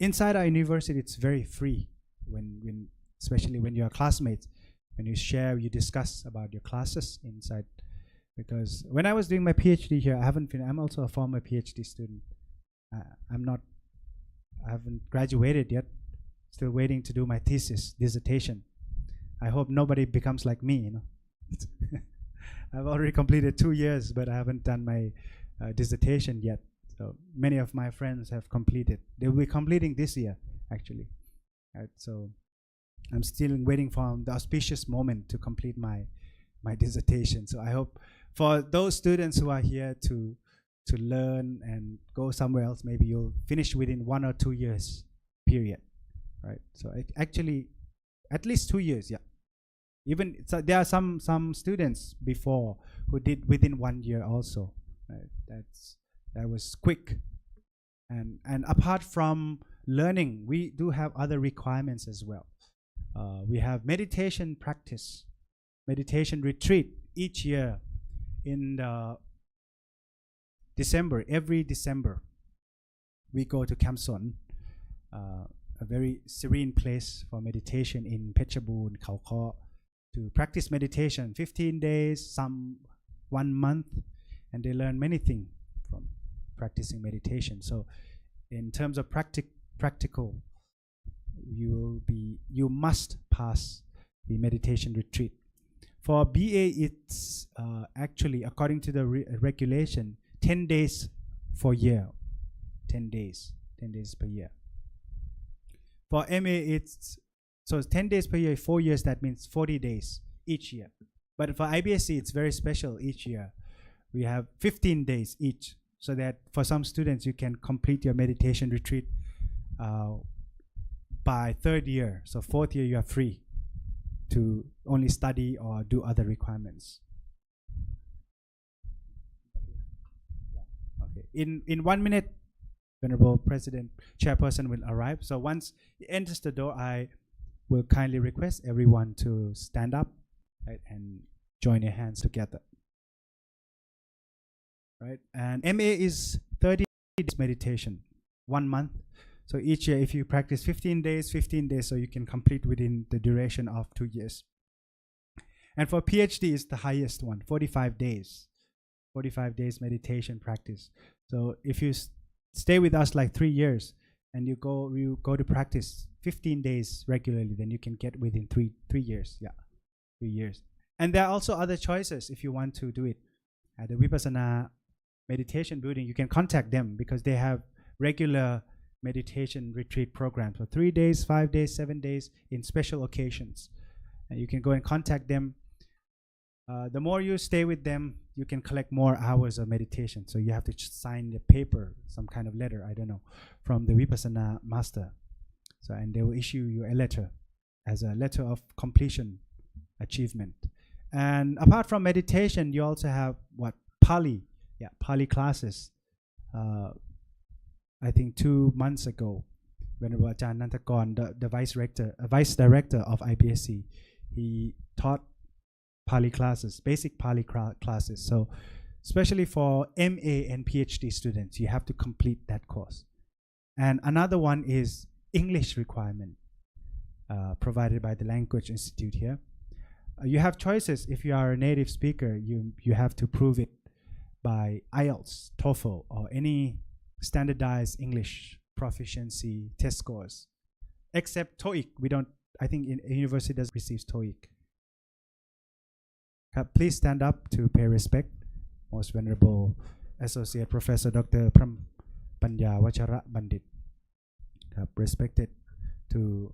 inside our university, it's very free. Especially when you're classmates, when you share, you discuss about your classes inside. Because when I was doing my PhD here, I'm also a former PhD student. I haven't graduated yet. Still waiting to do my dissertation. I hope nobody becomes like me, I've already completed 2 years, but I haven't done my dissertation yet. So many of my friends have completed. They will be completing this year, actually. So I'm still waiting for the auspicious moment to complete my dissertation. So I hope for those students who are here to learn and go somewhere else, maybe you'll finish within 1 or 2 years period, right? So actually, at least 2 years, yeah. Even so, there are some students before who did within 1 year also. Right? That was quick. And apart from learning, we do have other requirements as well. We have meditation practice, meditation retreat each year in December. Every December, we go to Kamson, a very serene place for meditation in Phetchabun, Khao Kho, to practice meditation 15 days, some 1 month, and they learn many things from practicing meditation. So in terms of practical, you must pass the meditation retreat. For BA, it's actually, according to the regulation, 10 days for year, 10 days per year. For MA, it's 10 days per year, 4 years, that means 40 days each year. But for IBSC, it's very special each year. We have 15 days each, so that for some students, you can complete your meditation retreat by 3rd year. So 4th year, you are free to only study or do other requirements. Okay. In 1 minute, Venerable President, Chairperson will arrive. So once he enters the door, I will kindly request everyone to stand up, right, and join your hands together. Right, and MA is 30 days meditation, 1 month. So each year, if you practice 15 days, so you can complete within the duration of 2 years. And for PhD is the highest one, 45 days. 45 days meditation practice. So if you stay with us like 3 years and you go to practice 15 days regularly, then you can get within 3 years. Yeah, 3 years. And there are also other choices if you want to do it. At the Vipassana meditation building, you can contact them because they have regular meditation retreat programs for 3 days, 5 days, 7 days in special occasions. And you can go and contact them. The more you stay with them, you can collect more hours of meditation. So you have to sign the paper, some kind of letter, I don't know, from the Vipassana master. So, and they will issue you a letter as a letter of completion achievement. And apart from meditation, you also have Pali. Yeah, Pali classes. I think 2 months ago, Venerable Ajahn Nantakon, the vice director of IBSC, he taught Pali classes, basic Pali classes. So especially for MA and PhD students, you have to complete that course. And another one is English requirement provided by the Language Institute here. You have choices. If you are a native speaker, you have to prove it by IELTS, TOEFL, or any standardized English proficiency test scores, except TOEIC. We don't, I think in university doesn't receive TOEIC. Please stand up to pay respect. Most Venerable Associate Professor Dr. Pram Panya Vachara Bandit. Respected to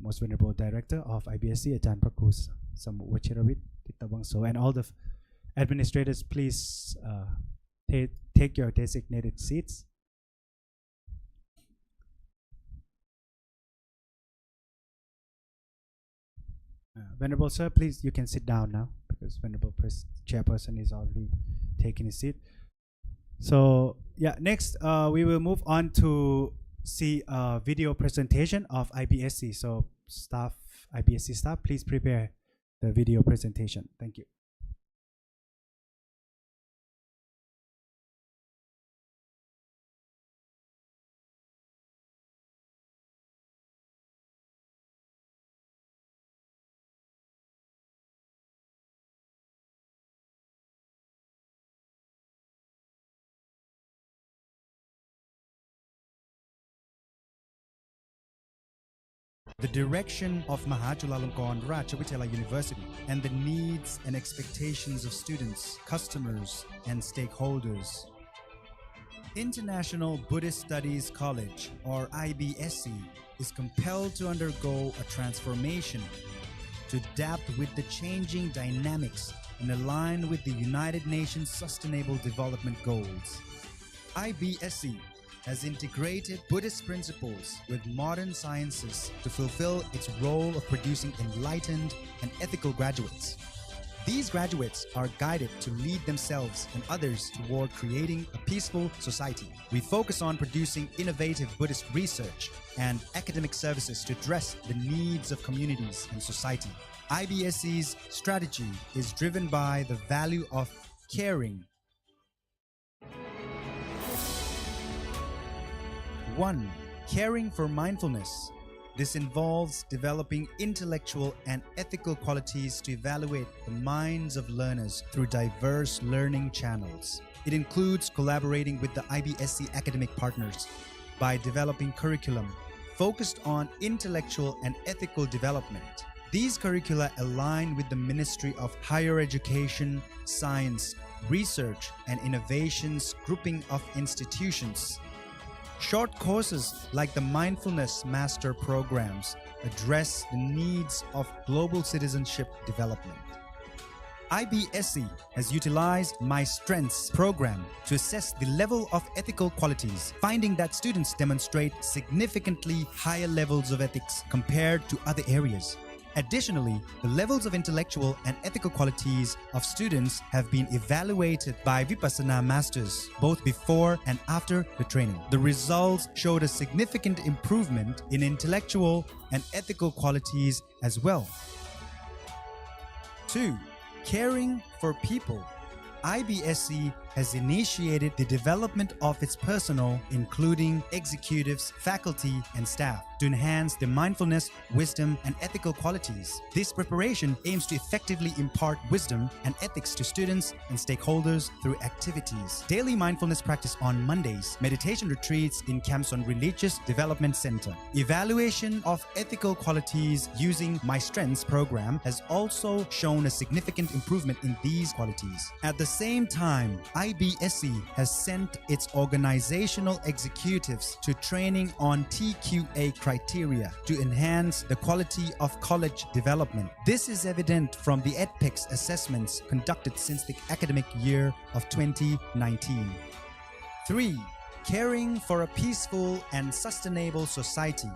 Most Venerable Director of IBSC, Ajahn Prakus Samu Wachiravit Tittawangso, and all the administrators, please take your designated seats. Venerable Sir, please, you can sit down now because Venerable Chairperson is already taking his seat. So yeah, next we will move on to see a video presentation of IBSC. So staff, IBSC staff, please prepare the video presentation. Thank you. the direction ofฬาลงกรณราชว University, and the needs and expectations of students, customers, and stakeholders. International Buddhist Studies College, or IBSC, is compelled to undergo a transformation to adapt with the changing dynamics and align with the United Nations Sustainable Development Goals. IBSC has integrated Buddhist principles with modern sciences to fulfill its role of producing enlightened and ethical graduates. These graduates are guided to lead themselves and others toward creating a peaceful society. We focus on producing innovative Buddhist research and academic services to address the needs of communities and society. IBSC's strategy is driven by the value of caring. 1. Caring for mindfulness. This involves developing intellectual and ethical qualities to evaluate the minds of learners through diverse learning channels. It includes collaborating with the IBSC academic partners by developing curriculum focused on intellectual and ethical development. These curricula align with the Ministry of Higher Education, Science, Research and Innovation's grouping of institutions. Short courses like the Mindfulness Master programs address the needs of global citizenship development. IBSC has utilized My Strengths program to assess the level of ethical qualities, finding that students demonstrate significantly higher levels of ethics compared to other areas. Additionally, the levels of intellectual and ethical qualities of students have been evaluated by Vipassana masters both before and after the training. The results showed a significant improvement in intellectual and ethical qualities as well. 2. Caring for people. IBSC has initiated the development of its personnel, including executives, faculty, and staff, to enhance their mindfulness, wisdom, and ethical qualities. This preparation aims to effectively impart wisdom and ethics to students and stakeholders through activities. Daily mindfulness practice on Mondays, meditation retreats in Kamson Religious Development Center. Evaluation of ethical qualities using My Strengths program has also shown a significant improvement in these qualities. At the same time, IBSC has sent its organizational executives to training on TQA criteria to enhance the quality of college development. This is evident from the EdPEX assessments conducted since the academic year of 2019. 3. Caring for a peaceful and sustainable society.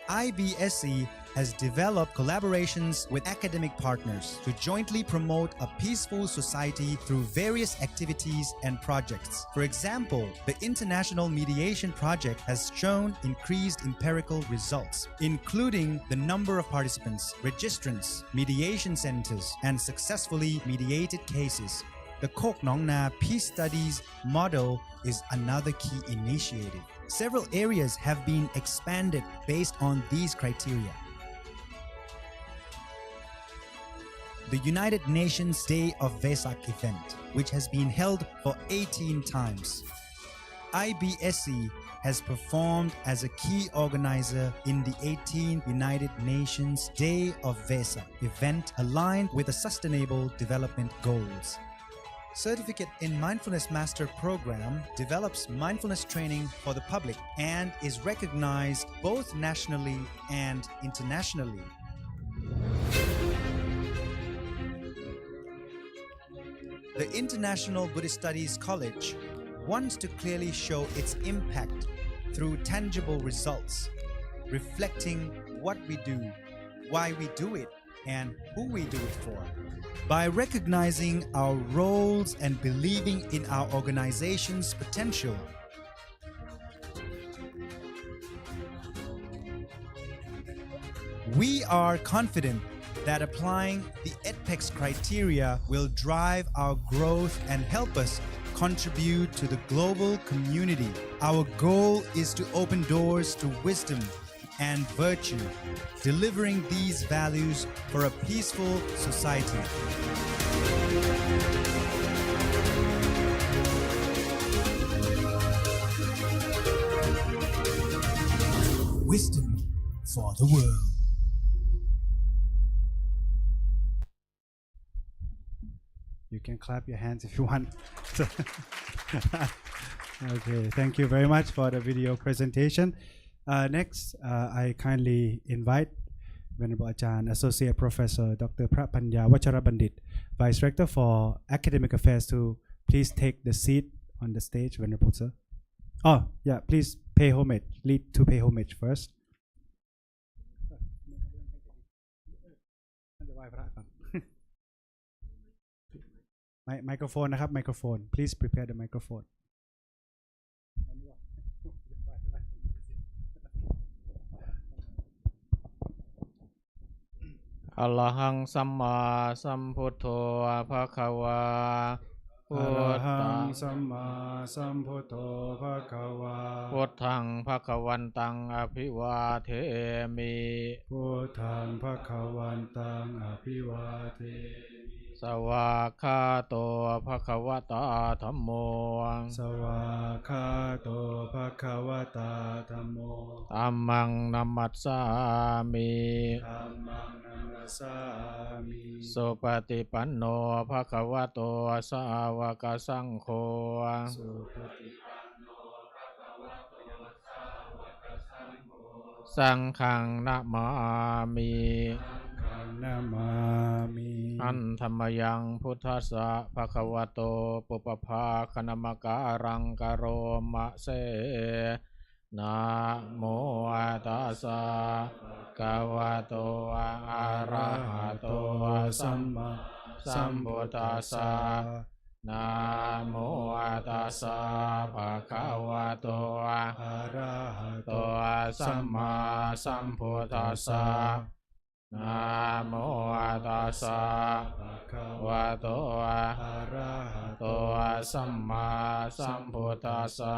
IBSC has developed collaborations with academic partners to jointly promote a peaceful society through various activities and projects. For example, the International Mediation Project has shown increased empirical results, including the number of participants, registrants, mediation centers, and successfully mediated cases. The Kok Nong Na Peace Studies model is another key initiative. Several areas have been expanded based on these criteria. The United Nations Day of Vesak event, which has been held for 18 times. IBSC has performed as a key organizer in the 18th United Nations Day of Vesak event aligned with the Sustainable Development Goals. Certificate in Mindfulness Master program develops mindfulness training for the public and is recognized both nationally and internationally. The International Buddhist Studies College wants to clearly show its impact through tangible results, reflecting what we do, why we do it, and who we do it for. By recognizing our roles and believing in our organization's potential, we are confident that applying the EdPEX criteria will drive our growth and help us contribute to the global community. Our goal is to open doors to wisdom and virtue, delivering these values for a peaceful society. Wisdom for the world. You can clap your hands if you want. Okay, thank you very much for the video presentation. Next, I kindly invite Venerable Ajahn, Associate Professor Dr. Prapanya Vacharabandit, Vice Rector for Academic Affairs, to please take the seat on the stage, Venerable Sir. Oh, yeah, please pay homage. Lead to pay homage first. Microphone นะครับ microphone. Please prepare the microphone. อะระหังสัมมาสัมพุทโธภะคะวาพุทธังสัมมาสัมพุทโธภะคะวาพุทธังภะคะวันตังอภิวาเทมิพุทธังภะคะวันตังอภิวาเทมิสวากขาโตภะคะวะตาธัมโมสวากขาโตภะคะวะตาธัมโมธัมมังนัมมัสสามิธัมมังนัมมัสสามิสุปฏิปันโนภะคะวะโตสาวกสังโฆสุปฏิปันโนภะคะวะโตสาวกสังโฆสังฆังนะมามินะมามิอันธรรมยังพุทธัสสะภะคะวะโตปุปภาคณมการังกโรมะเสนะโมตัสสะภะคะวะโตอะระหะโตสัมมาสัมพุทธัสสะนะโมตัสสะภะคะวะโตอะระหะโตสัมมาสัมพุทธัสสะนะโมตัสสะภะคะวะโตอะระหะโตสัมมาสัมพุทธัสสะ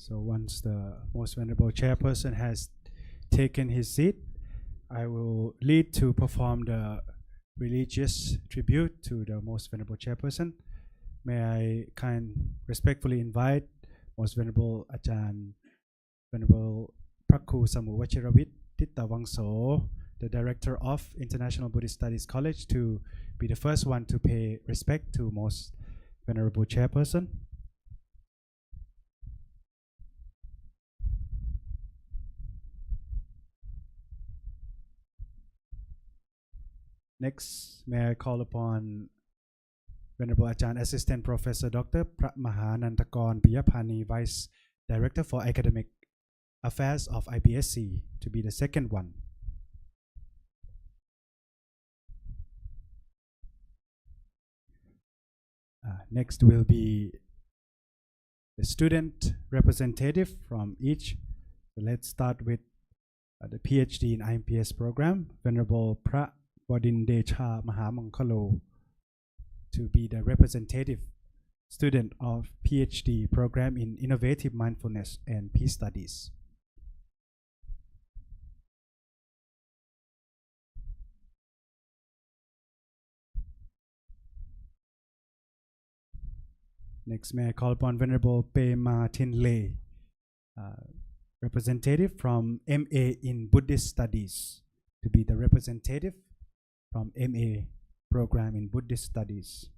So once the Most Venerable Chairperson has taken his seat, I will lead to perform the religious tribute to the Most Venerable Chairperson. May I respectfully invite Most Venerable Ajahn, Venerable Prakku Samu Vachiravit Tittawangso, the Director of International Buddhist Studies College, to be the first one to pay respect to Most Venerable Chairperson. Next, may I call upon Venerable Ajahn Assistant Professor Dr. Mahanantakon Piyapani, Vice Director for Academic Affairs of IBSC, to be the second one. Next will be the student representative from each. So let's start with the PhD in IMPS program, Venerable Bodindecha Mahamangkalo, to be the representative student of PhD program in Innovative Mindfulness and Peace Studies. Next, may I call upon Venerable Pema Tinley, representative from MA in Buddhist Studies, to be the representative from MA program in Buddhist Studies.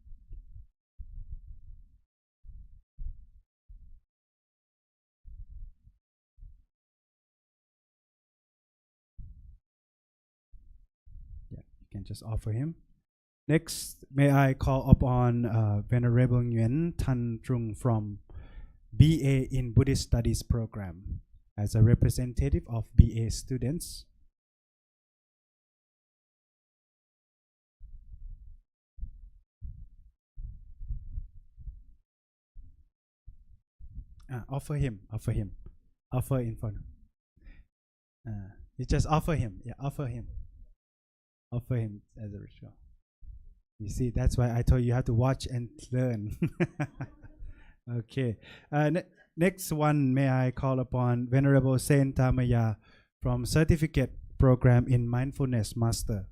Yeah, you can just offer him. Next, may I call upon Venerable Nguyen Tan Trung from BA in Buddhist Studies program as a representative of BA students. Offer him, offer in front. You just offer him, yeah, offer him as a ritual. You see, that's why I told you have to watch and learn. Okay. Next one, may I call upon Venerable Saint Tamaya from Certificate Program in Mindfulness Master.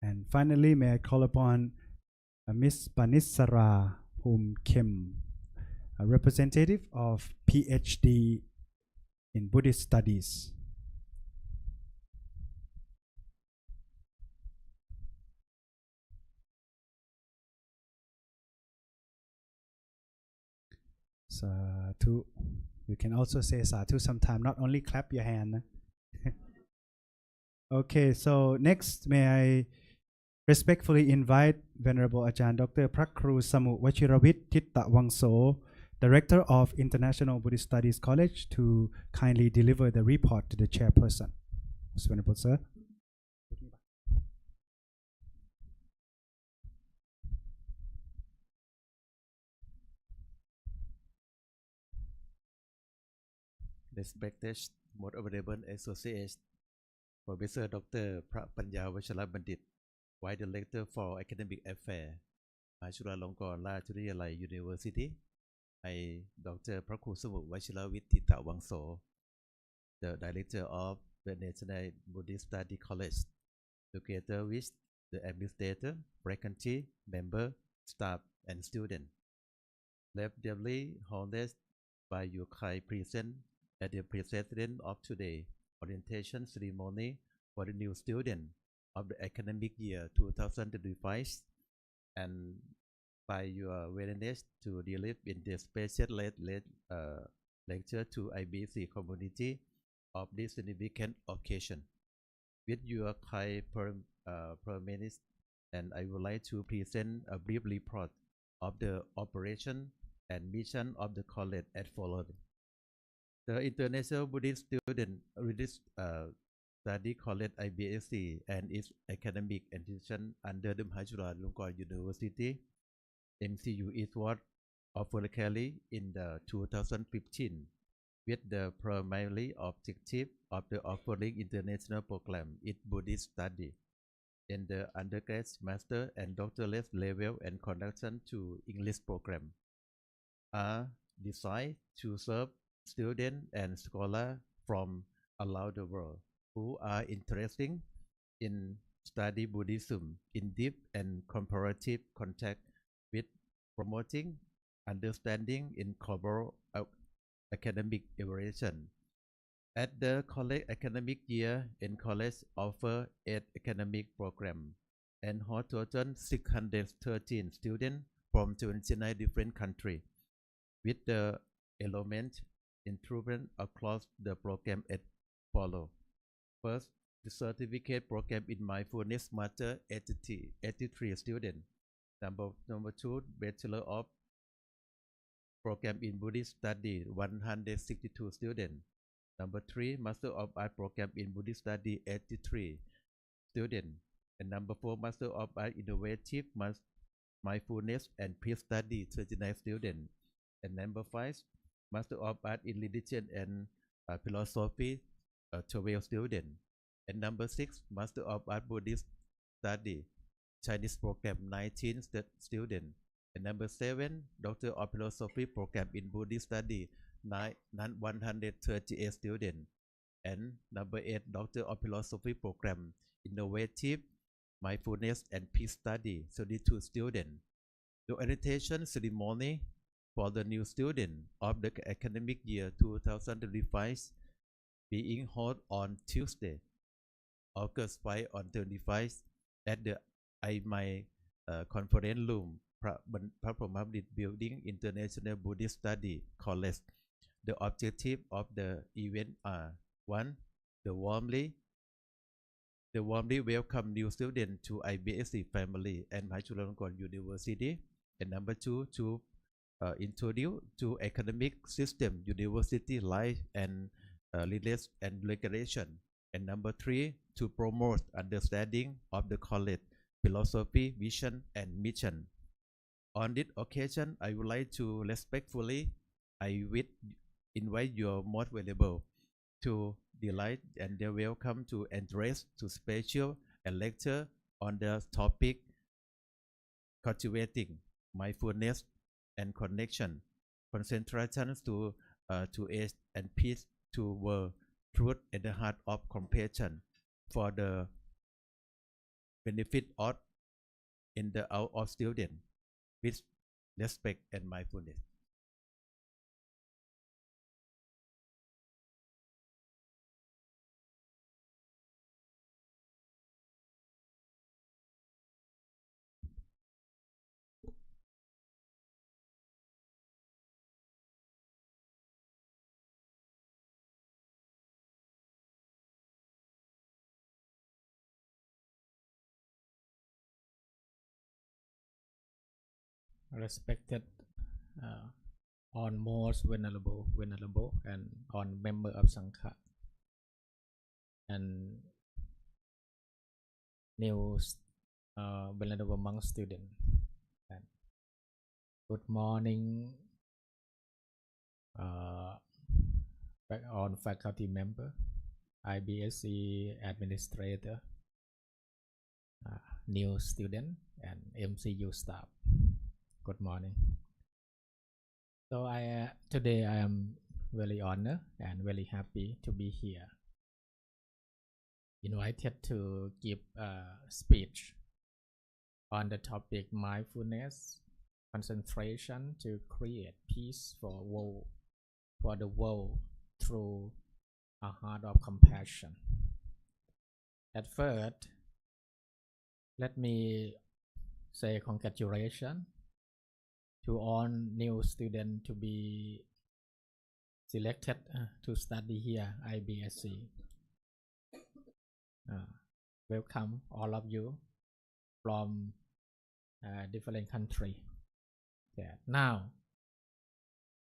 And finally, may I call upon Miss Panisara Phum Kim, a representative of PhD in Buddhist Studies. Sadhu. You can also say sadhu sometime, not only clap your hand. Okay, so next, may I respectfully invite Venerable Ajahn Dr. Prakru Samu Wachiravit Titta Wangso, Director of International Buddhist Studies College, to kindly deliver the report to the chairperson. Most Venerable Sir. Respected Most Honorable Associate Professor Dr. Panya Vachala Bandit, Vice Director for Academic Affairs,ฬาลงกรณราชวิทยาลัย University, I Dr. Prakru Samu Wachiravit Titta Wangso, the Director of the National Buddhist Study College, together with the Administrator, faculty, member, staff, and students. Left deeply honored by your kind presence at the president of today orientation ceremony for the new student of the academic year 2025, and by your willingness to deliver in the special lecture to IBSC community of this significant occasion. With your kind permission, and I would like to present a brief report of the operation and mission of the college as follows. The International Buddhist Student Study College IBSC and its academic institution under theฬาลงกรณ University, MCU is what officially in the 2015 with the primary objective of the offering international program in Buddhist study in the undergrad, master, and doctorate level and connection to English program are designed to serve students and scholars from around the world who are interested in study Buddhism in deep and comparative contact with promoting understanding in global academic evaluation. At the college academic year, in college offer 8 academic programs and host total 613 students from 29 different countries, with the enrollment improvement across the program as follows. First, the certificate program in mindfulness master 83 students. Number 2, Bachelor of program in Buddhist study 162 students. Number 3, Master of Art program in Buddhist study 83 students. And number 4, Master of Art innovative mindfulness and peace study 39 students. And number 5, Master of Art in religion and philosophy 12 students. And number 6, Master of Art Buddhist study Chinese program 19 students. And number 7, Doctor of Philosophy program in Buddhist study 138 students. And number 8, Doctor of Philosophy program Innovative Mindfulness and Peace study 32 students. The orientation ceremony for the new student of the academic year 2025 being held on Tuesday, August 5 on 25 at the IMIND conference room, พระพรหมดิษฐ์ Building International Buddhist Study College. The objective of the event are 1. The warmly welcome new students to IBSC family andฬาลงกรณ University. And number 2, to introduce to academic system, university life and relation and regulation. And number 3, to promote understanding of the college philosophy, vision, and mission. On this occasion, I would like to respectfully invite your most valuable to delight and they're welcome to address to special and lecture on the topic cultivating mindfulness and connection, concentrations to age and peace to world, truth at the heart of compassion for the benefit of in the out of student with respect and mindfulness. Respected on most venerable and on member of Sangha and new venerable monk student. And good morning back on faculty member, IBSC administrator, new student and MCU staff. Good morning. So today I am very honored and very happy to be here. Invited to give a speech on the topic mindfulness, concentration to create peace for the world through a heart of compassion. At first, let me say congratulations to all new students to be selected to study here IBSC. Welcome all of you from different countries. Now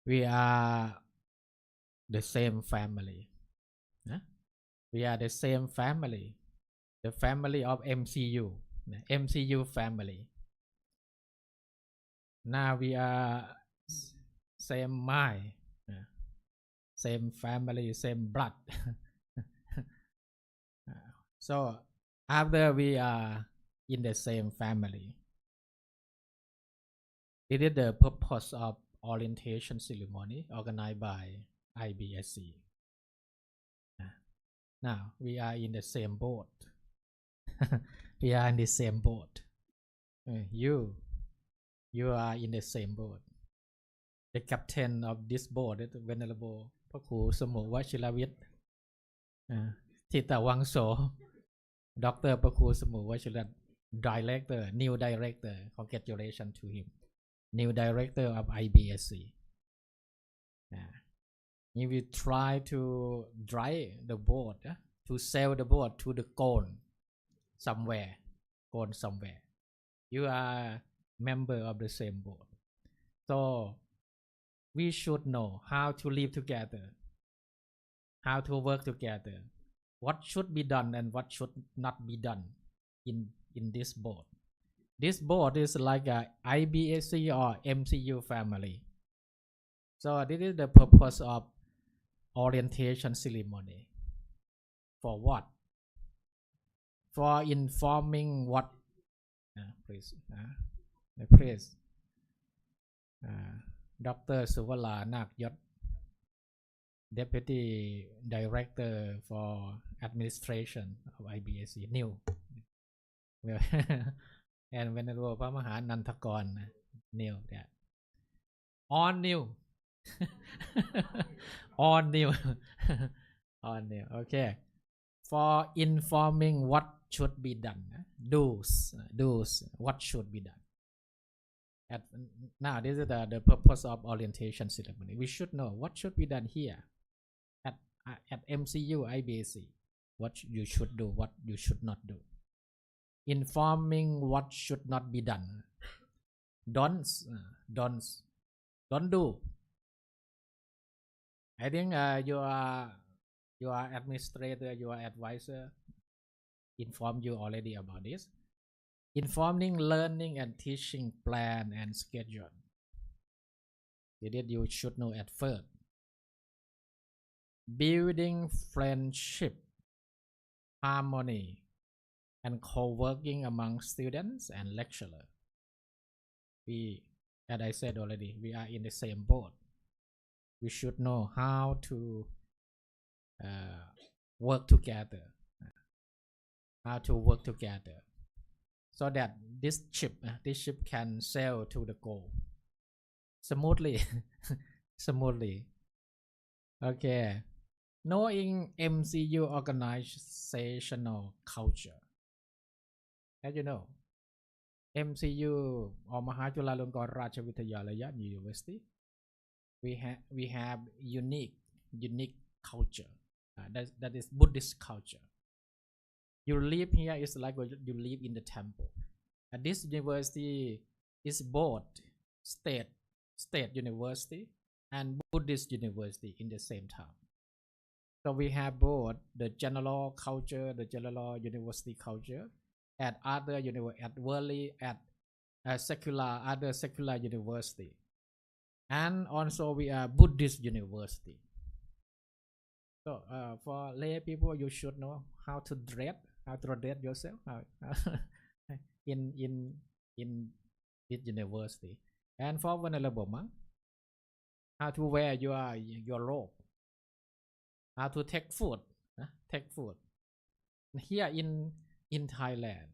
we are the same family. We are the same family, the family of MCU family. Now we are same mind, same family, same blood. So after we are in the same family, it is the purpose of orientation ceremony organized by IBSC. Now we are in the same boat. We are in the same boat. You are in the same boat. The captain of this boat is Venerable พระครูสมุวชิรวิทย์ทิตวังโส Dr. พระครูสมุวชิร Director, new director. Congratulations to him. New director of IBSC. He will try to drive the boat, to sail the boat to the goal somewhere. You are member of the same boat. So we should know how to live together, how to work together, what should be done and what should not be done in this boat. This boat is like a IBSC or MCU family. So this is the purpose of orientation ceremony. For what? For informing what? Please. Please. Dr. สุวรานาคยศ Deputy Director for Administration of IBSC New and Venerable พระมหานันทกร New all new all new all new okay for informing what should be done do's what should be done. Now this is the purpose of orientation ceremony. We should know what should be done here at MCU IBSC, what you should do, what you should not do. Informing what should not be done. Don't do. I think you are your administrator, your advisor inform you already about this. Informing, learning, and teaching plan and schedule. You should know at first. Building friendship, harmony, and co-working among students and lecturers. As I said already, we are in the same boat. We should know how to work together. How to work together, so that this ship can sail to the goal smoothly. Smoothly. Okay. Knowing MCU organizational culture. As you know, MCU or มหาจุฬาลงกรณราชวิทยาลัย University, we have unique culture. That is Buddhist culture. You live here is like you live in the temple. And this university is both state university and Buddhist university in the same time. So we have both the general culture, the general university culture, at other other secular university, and also we are Buddhist university. So for lay people, you should know how to dress yourself in this university. And for venerable monk, how to wear your robe, how to take food. Here in Thailand,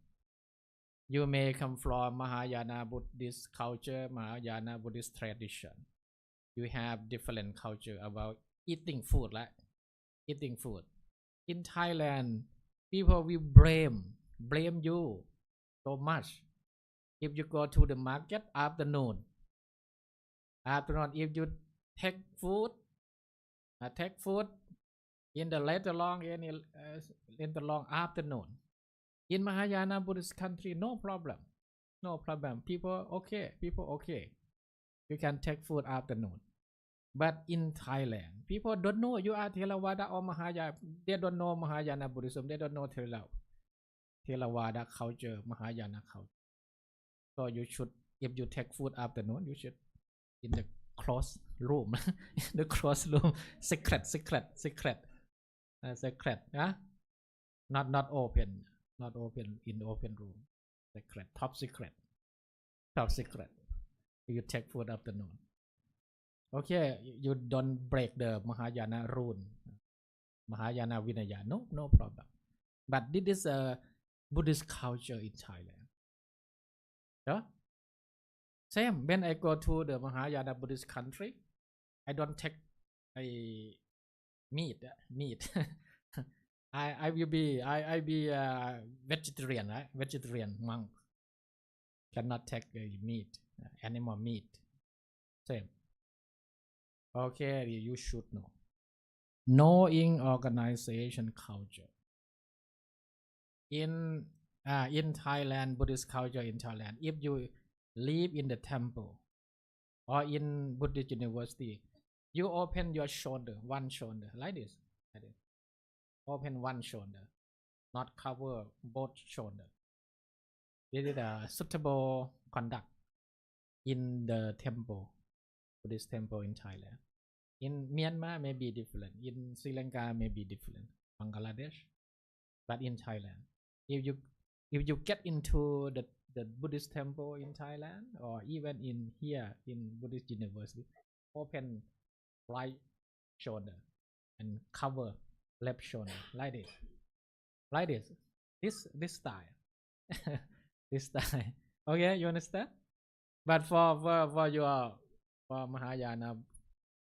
you may come from Mahayana Buddhist culture, Mahayana Buddhist tradition. You have different culture about eating food, like eating food. In Thailand, people will blame you so much if you go to the market afternoon. If you take food in the later long afternoon. In Mahayana Buddhist country, no problem. People okay. You can take food afternoon. But in Thailand, people don't know you are Theravada or Mahayana. They don't know Mahayana Buddhism. They don't know Theravada culture, Mahayana culture. So you should, if you take food afternoon, you should in the closed room, the closed room, secret. Yeah, not open in the open room. Secret, top secret. You take food afternoon. Okay, you don't break the Mahayana rule, Mahayana Vinaya. No problem. But this is a Buddhist culture in Thailand. Yeah? Same. When I go to the Mahayana Buddhist country, I don't take meat. I will be vegetarian, right? Vegetarian monk. Cannot take meat, animal meat. Same. Okay, you should know. Knowing organization culture. In Thailand, Buddhist culture in Thailand, if you live in the temple or in Buddhist university, you open your shoulder, one shoulder, like this. Open one shoulder, not cover both shoulder. This is a suitable conduct in the temple, Buddhist temple in Thailand. In Myanmar may be different. In Sri Lanka may be different. Bangladesh, but in Thailand, if you get into the Buddhist temple in Thailand or even in here in Buddhist university, open right shoulder and cover left shoulder like this. This style. This style. Okay, you understand? But for your Mahayana,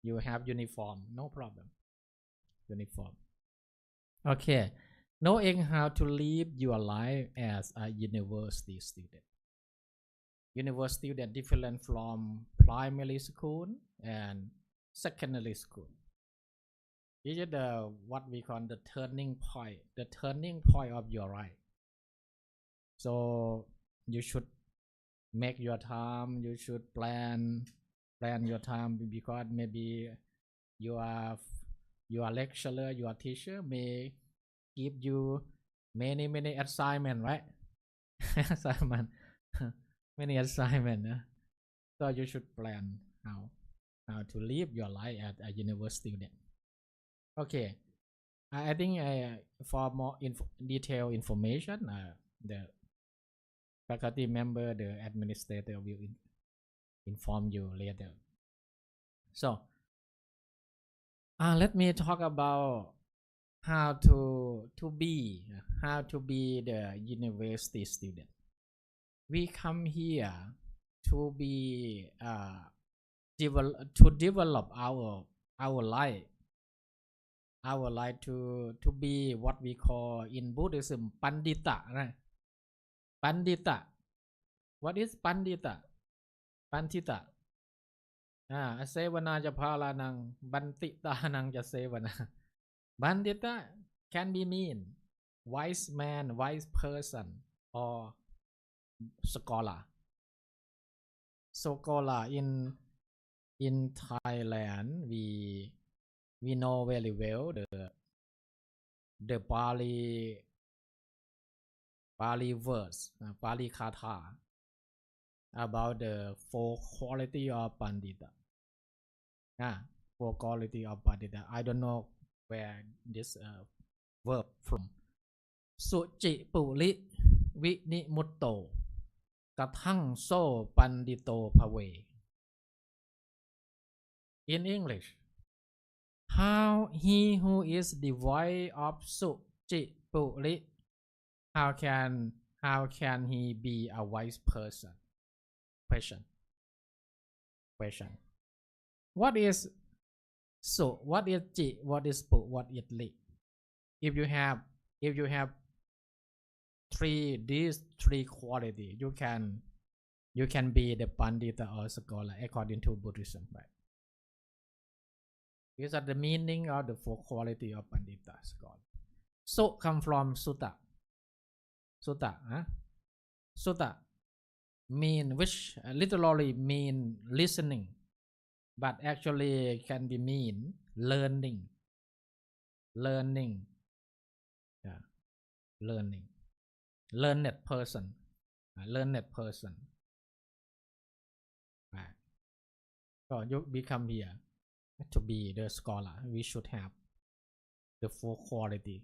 you have uniform, no problem. Uniform. Okay. Knowing how to live your life as a university student. University student different from primary school and secondary school. This is what we call the turning point of your life. So you should make your time. You should plan your time, because maybe you are your lecturer, your teacher may give you many assignment, right? Assignment, many assignment. So you should plan how to live your life as a university student. Okay, I think for more detailed information, the faculty member, the administrator will inform you later. So, let me talk about how to be the university student. We come here to be to develop our life to be what we call in Buddhism pandita, right? Pandita. What is pandita? Pandita. เสวนาจะพาลานังบันติตานังจะเสวนา Bandita can be mean wise man, wise person, or scholar. Scholar in Thailand, we know very well the Pali verse, Pali Katha about the four quality of Pandita. Four quality of Pandita. I don't know where this verb from. สุจิปุริวินิมุตโตกะทั่งโซปันดิโตภเว In English, how he who is devoid of สุจิปุริ how can he be a wise person? Question. What is so? What is ji? What is pu? What is li? If you have these three quality, you can be the pandita or scholar according to Buddhism, right? These are the meaning of the four quality of pandita scholar. So come from sutta. Sutta mean which literally mean listening, but actually can be mean learning. Learned person. So you become here to be the scholar. We should have the four quality.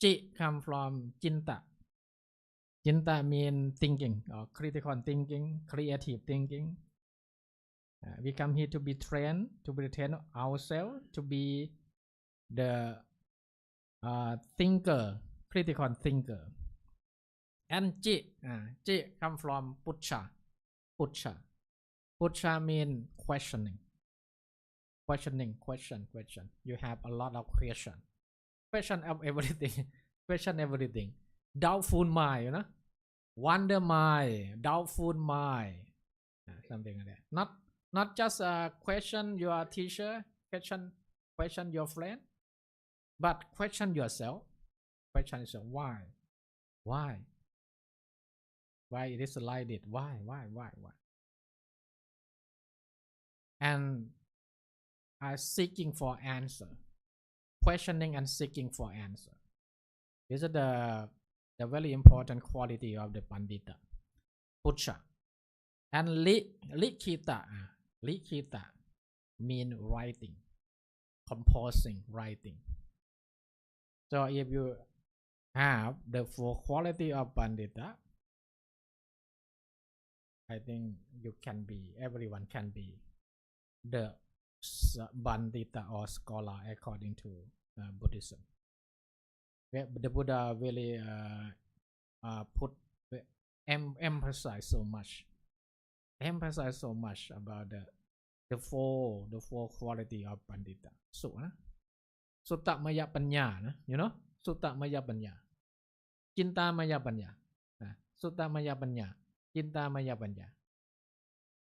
Ji come from Jinta. Jinta mean thinking or critical thinking, creative thinking. We come here to be trained ourselves to be the thinker, critical thinker. And Ji come from Pucha. Pucha mean questioning. Question. You have a lot of question of everything. Doubtful mind, you know, wonder mind, doubtful mind, something like that. Not just question your teacher, question your friend, but question yourself. Why it is like it? Why? And seeking for answer, questioning and seeking for answer. These are the very important quality of the pandita. Pucha. And likhita mean writing, composing, writing. So if you have the four quality of pandita, I think everyone can be the bandita or scholar according to Buddhism. The Buddha really emphasize so much about the four quality of pandita. Sutta maya panya, you know, sutta maya panya, cinta maya panya, sutta maya panya, cinta maya panya.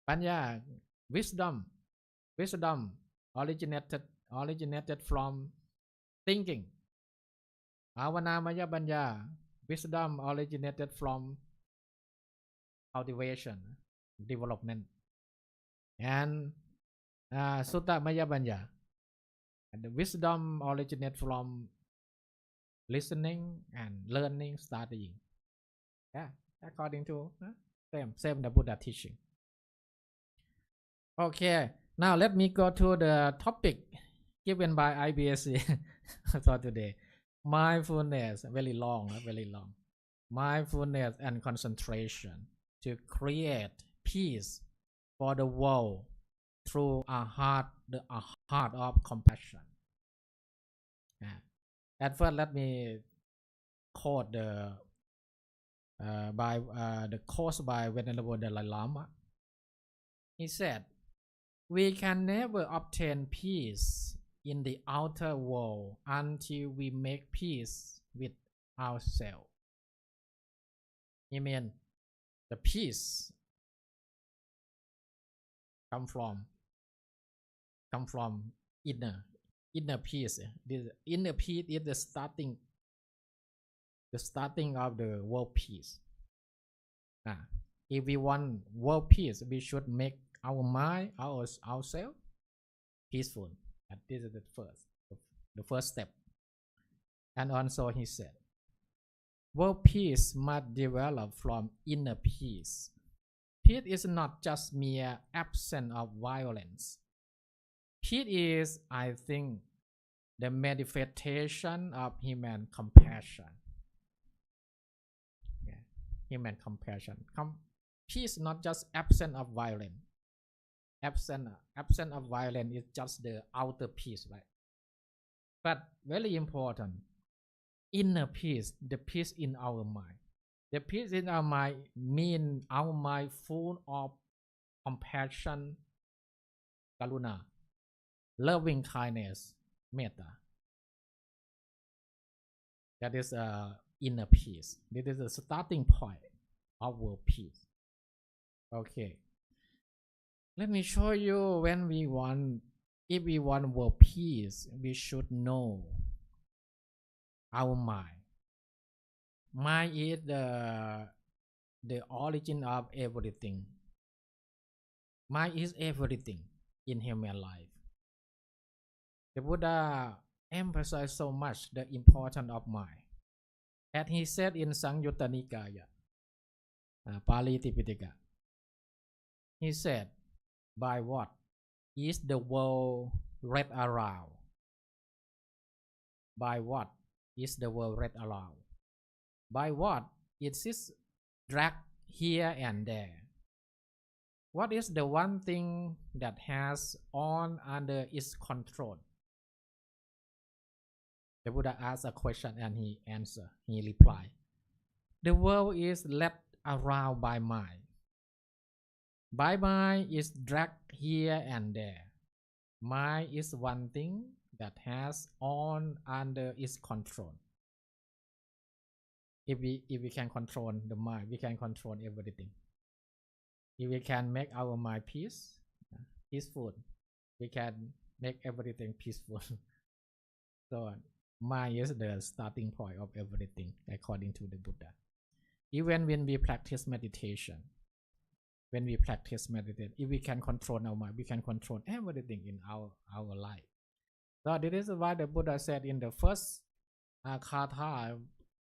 Panya, wisdom originated from thinking. Avana maya panya, wisdom originated from cultivation, development. And sutta maya panya, And the wisdom originates from listening and learning, studying. Yeah, according to same the Buddha teaching. Okay, now let me go to the topic given by IBSC for today. Mindfulness, very long. Mindfulness and concentration to create peace for the world through a heart of compassion. At first, let me quote the quote by Venerable Dalai Lama. He said, "We can never obtain peace in the outer world until we make peace with ourselves." He means the peace come from inner peace. This inner peace is the starting of the world peace. If we want world peace, we should make our mind, ourselves peaceful. And this is the first step. And also he said, world peace must develop from inner peace. Peace is not just mere absence of violence. Peace is, I think, the manifestation of human compassion. Human compassion. Peace is not just absence of violence. Absence of violence is just the outer peace, right? But very important, inner peace, the peace in our mind. The peace in our mind means our mind full of compassion, karuna, loving kindness, metta. That is inner peace. This is the starting point of world peace. Okay. Let me show you if we want world peace, we should know our mind. Mind is the origin of everything. Mind is everything in human life. The Buddha emphasized so much the importance of mind. As he said in Sangyutta Nikaya, Pali Tipitaka, he said, by what is the world read around? By what is the world read around? By what it is dragged here and there? What is the one thing that has on under its control? The Buddha asked a question and he answered. He replied, the world is led around by mind. By mind is dragged here and there. Mind is one thing that has on under its control. If we can control the mind, we can control everything. If we can make our mind peaceful, we can make everything peaceful. So mind is the starting point of everything according to the Buddha. Even when we practice meditation, if we can control our mind, we can control everything in our life. So this is why the Buddha said in the first kata,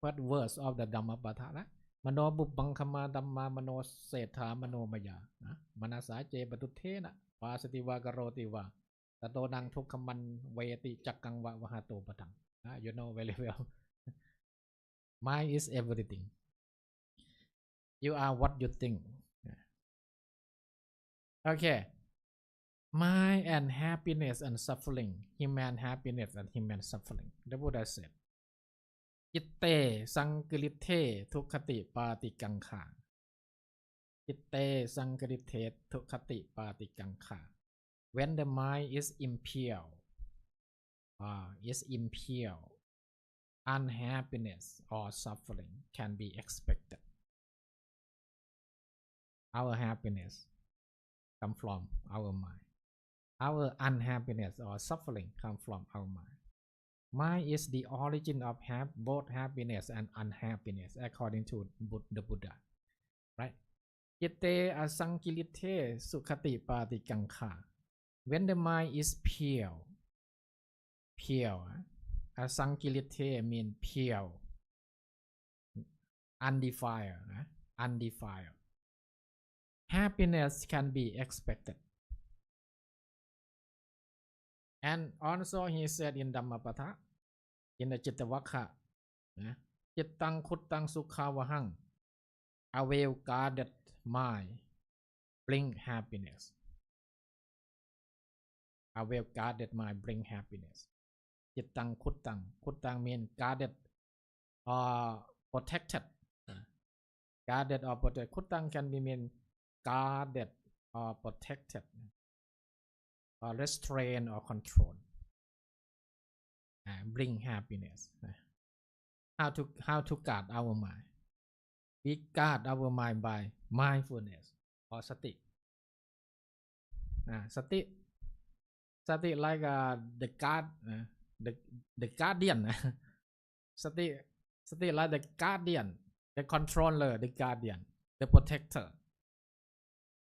first verse of the Dhammapada, Mano bubbang kama dhamma mano setha mano maya manasa je batutena pasatiwa garotiwa tato nang thukaman vayati chakang va vahato patang. You know very well. Mind is everything. You are what you think. Okay. Mind and happiness and suffering. Human happiness and human suffering. The Buddha said, Itte sankirite tukkati patikankha. Itte sankirite tukkati patikankha. When the mind is impure, unhappiness or suffering can be expected. Our happiness comes from our mind. Our unhappiness or suffering comes from our mind. Mind is the origin of both happiness and unhappiness according to the Buddha. Right? Itte asankilite sukhati patikankha. When the mind is pure, pure asankilite mean pure undefiled undefiled happiness can be expected and also he said in Dhammapatha in the Chittavakha Chittang Kuttang Sukhavahaṃ a well guarded mind bring happiness a well guarded mind bring happiness Chittang Kuttang mean guarded or protected guarded or protected Kuttang can be mean guarded or protected or restrain or control bring happiness how to guard our mind we guard our mind by mindfulness or sati sati like the guard the guardian sati like the guardian the controller the guardian the protector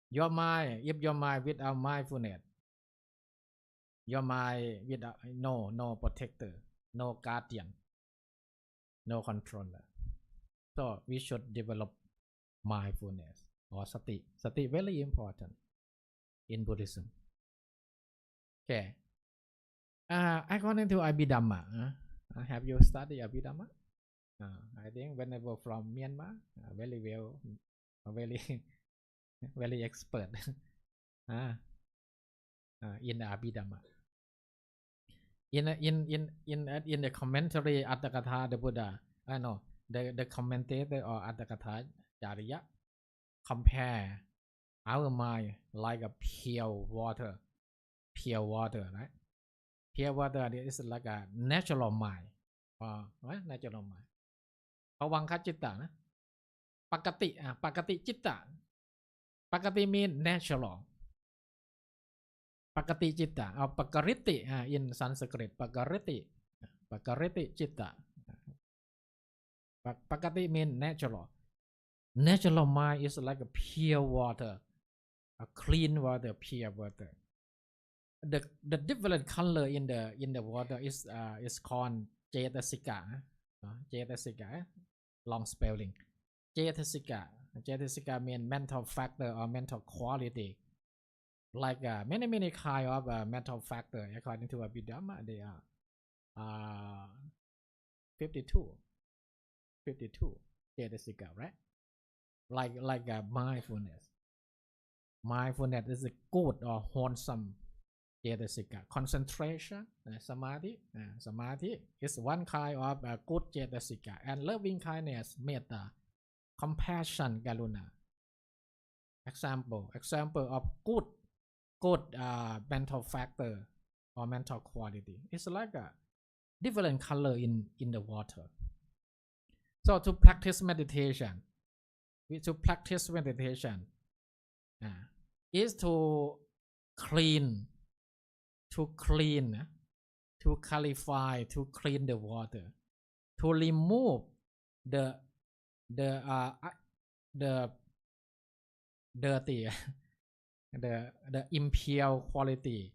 your mind if your mind without mindfulness your mind without no protector no guardian no controller so we should develop mindfulness or sati very important in Buddhism okay according to Abhidhamma have you studied Abhidhamma I think whenever from Myanmar very well very expert in Abhidhamma in the commentary Atthakatha the Buddha no the commentator or Atthakatha Jariya compare our mind like a pure water right pure water is like a natural mind or natural mind ภวังคจิตตะนะปกติจิตตะปกติ mean natural ปกติจิตตะเอาปกริติin Sanskrit ปกริติจิตตะปกติ mean natural mind is like a pure water a clean water pure water the different color in the water is called cetasika cetasika long spelling cetasika mean mental factor or mental quality like many kind of mental factor according to Abhidhamma they are 52 cetasika right like mindfulness is a good or wholesome cetasika concentration samadhi is one kind of good cetasika and loving kindness metta compassion karuna example of good mental factor or mental quality it's like a different color in the water so to practice meditation is to clean to clarify to clean the water to remove the dirty the impure quality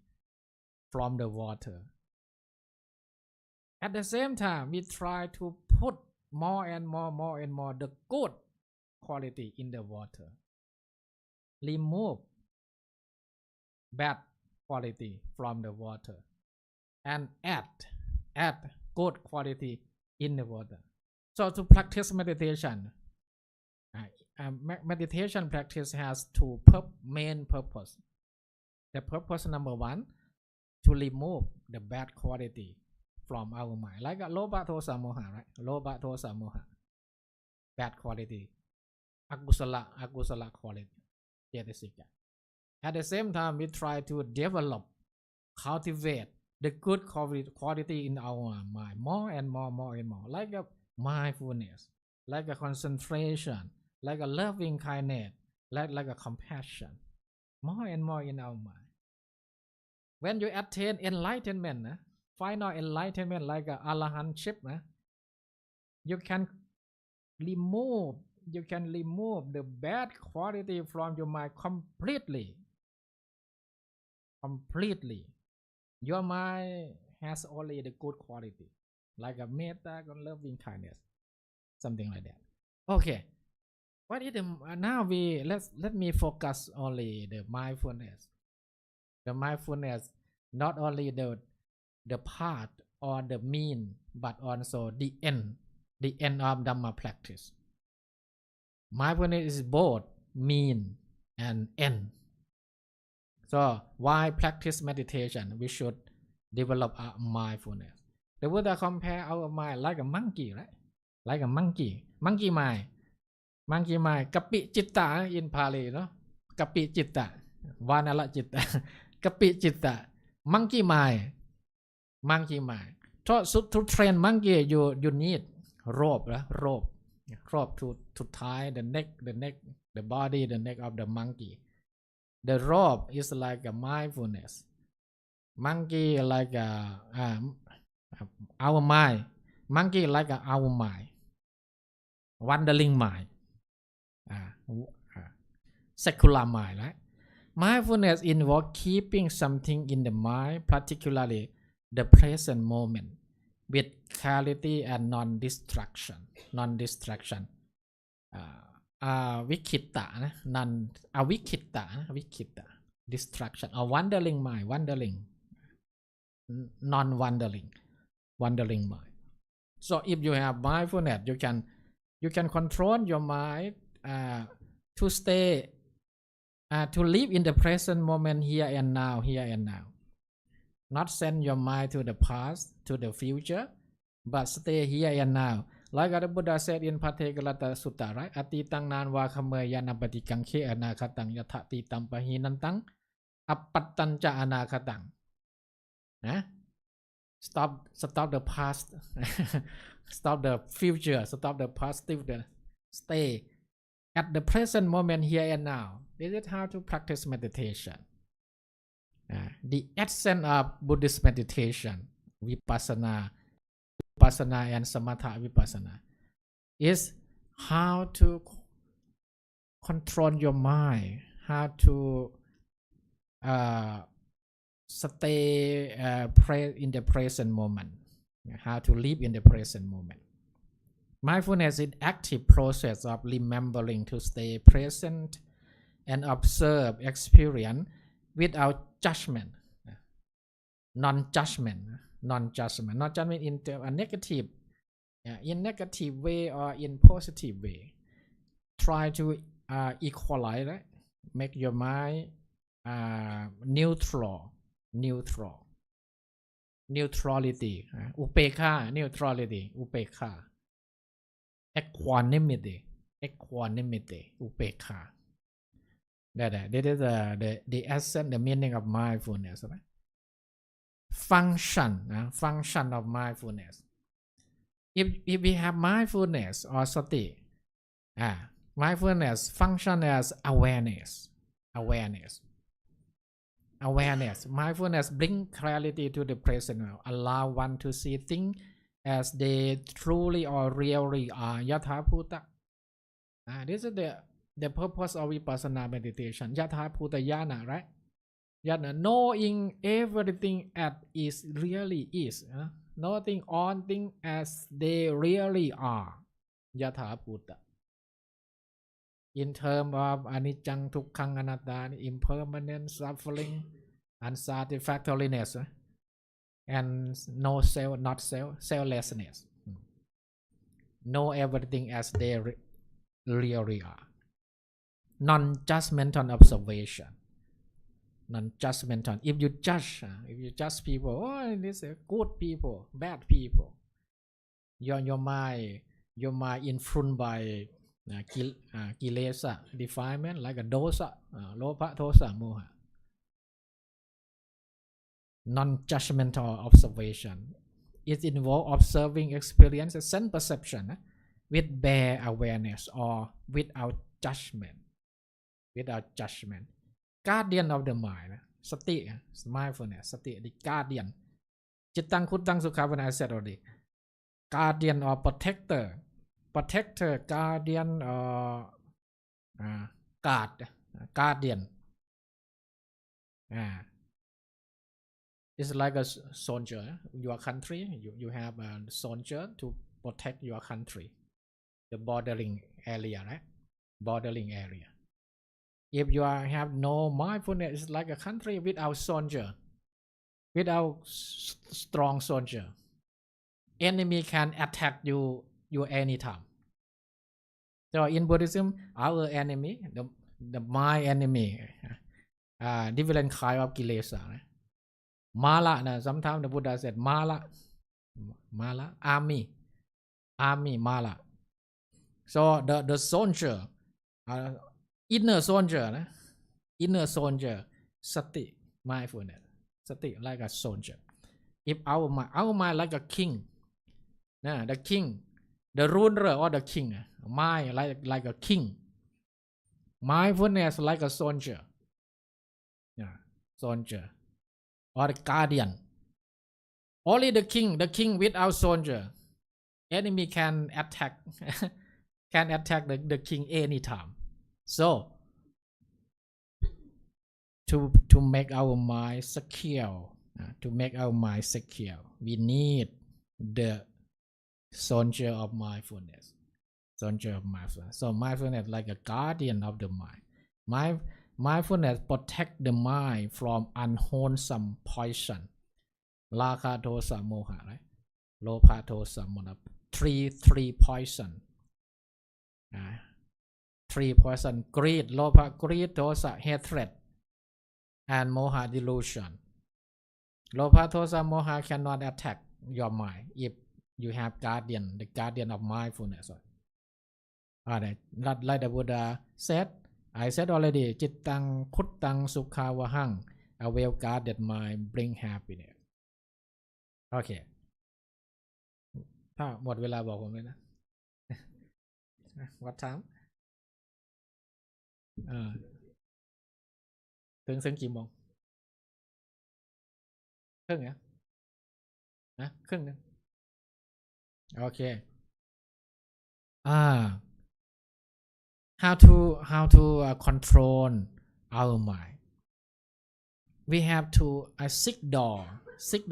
from the water at the same time we try to put more and more the good quality in the water remove bad quality from the water and add good quality in the water so to practice meditation meditation practice has two main purpose the purpose number one to remove the bad quality from our mind like loba thosa moha right loba thosa moha bad quality akusala quality cetasika at the same time we try to develop cultivate the good quality in our mind more and more like a mindfulness like a concentration like a loving kindness like a compassion more and more in our mind when you attain enlightenment final enlightenment like a arahantship you can remove the bad quality from your mind completely your mind has only the good quality, like a metta, loving kindness, something like that. Okay, what is the now we let me focus only the mindfulness. The mindfulness, not only the part or the mean, but also the end of Dhamma practice. Mindfulness is both mean and end. So why practice meditation? We should develop our mindfulness. The Buddha compare our mind like a monkey, right? Like a monkey mind. Monkey mind. Kapi citta in Pali, no? Kapi citta. Vanala citta. Kapi citta. Monkey mind. Monkey mind. To train monkey, you need rope to tie the neck, the body, the neck of the monkey. The rope is like a mindfulness. Monkey like our mind. Monkey like our mind. Wandering mind. Secular mind, right? Mindfulness involves keeping something in the mind, particularly the present moment, with clarity and non-distraction. Vikitta, avikitta, distraction, or wandering mind, non-wandering mind. So if you have mindfulness, you can control your mind to stay, to live in the present moment, here and now. Not send your mind to the past, to the future, but stay here and now. Like the Buddha said in Pategalata Sutta, right? Atitang nan wa khamayana patikang khe anakhatang yathati tampahinantang apattancha anakhatang. Stop the past, stop the future, stop the past, stay at the present moment, here and now. This is how to practice meditation. The essence of Buddhist meditation, vipassana and samatha vipassana, is how to control your mind, how to stay in the present moment, how to live in the present moment. Mindfulness is an active process of remembering to stay present and observe experience without judgment. Non-judgment in a negative, in negative way or in positive way. Try to equalize, right? Make your mind neutrality, upekha, neutrality, upekha, equanimity, upekha. That is the essence, the meaning of mindfulness, right? Function of mindfulness. If we have mindfulness or sati, mindfulness function as awareness. Mindfulness bring clarity to the present, allow one to see things as they truly or really are. Yatha bhuta. This is the purpose of vipassana meditation. Yatha bhuta yana, right? Knowing everything as is really is, knowing all things as they really are. Yatha bhuta. In terms of anicca, dukkha, anatta, impermanence, suffering, unsatisfactoriness, and no self, not self, selflessness. Know everything as they really are. Non-judgmental observation. Non-judgmental. If you judge people, oh, this is good people, bad people. Your mind influenced by kilesa, defilement, like a dosa, lopa, dosa, moha. Non-judgmental observation. It involves observing experiences, sense perception with bare awareness or without judgment. Guardian of the mind, sati, mindfulness, sati, the guardian. Chittang kuttang sukhavana, I said already. Guardian or protector, guardian or guardian. It's like a soldier. Your country, you have a soldier to protect your country. The bordering area, right? Bordering area. If you have no mindfulness, it's like a country without soldier, without strong soldier. Enemy can attack you anytime. So in Buddhism, our enemy, my enemy, different kind of kilesa. Mala, sometimes the Buddha said mala, army, mala. So the soldier, inner soldier, sati, mindfulness, sati like a soldier. If our mind like a king, the king, the ruler or the king, mind like a king, mindfulness like a soldier, soldier, or the guardian. Only the king without soldier, enemy can attack, the king anytime. So to make our mind secure, we need the soldier of mindfulness. So mindfulness like a guardian of the mind. Mindfulness protect the mind from unwholesome poison. Raga, dosa, moha, right? Lopha, dosa, moha. Three poison. Three poison: greed, lopha, greed, dosa, hatred, and moha, delusion. Lopha, dosa, moha cannot attack your mind if you have the guardian of mindfulness. Like the Buddha said, I said already, Chittang, Kuttang, Sukhavahang, a well-guarded mind bring happiness. Okay. ถ้าหมดเวลาบอกผมเลยนะ What time? ถึงกี่โมงครึ่งนะครึ่งนึงโอเคhow to control our mind. We have to seek door, seek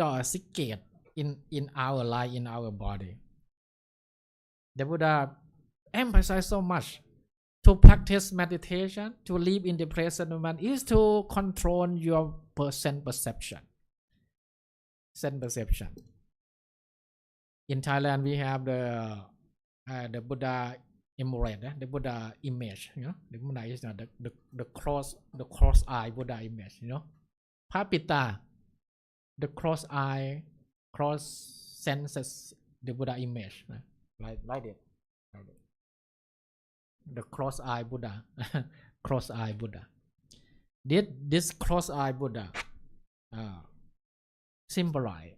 gate in our life, in our body. The Buddha emphasized so much to practice meditation, to live in the present moment, is to control your sense perception. In Thailand, we have the Buddha emirate, the Buddha image, the Buddha is the cross eye Buddha image, Papita, the cross eye, cross senses, the Buddha image, like it. The cross eye Buddha, cross eye Buddha. This cross eye Buddha symbolize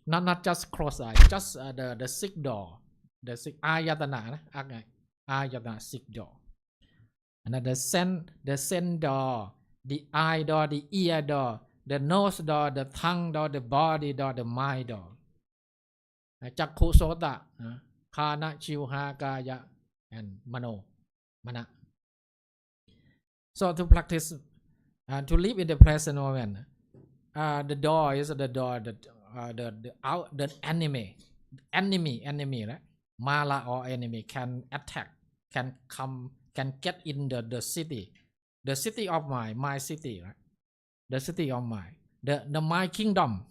not just cross eye, just the six door, the six ayatana, ayatana six door. And the sense door, the eye door, the ear door, the nose door, the tongue door, the body door, the mind door. Chakku sota, khana, chiwha, kaya, and mana. So to practice, to live in the present moment, the door is the door that the enemy, right? Mala or enemy can attack, can come, can get in the city of my city, right? The city of mind, the my kingdom.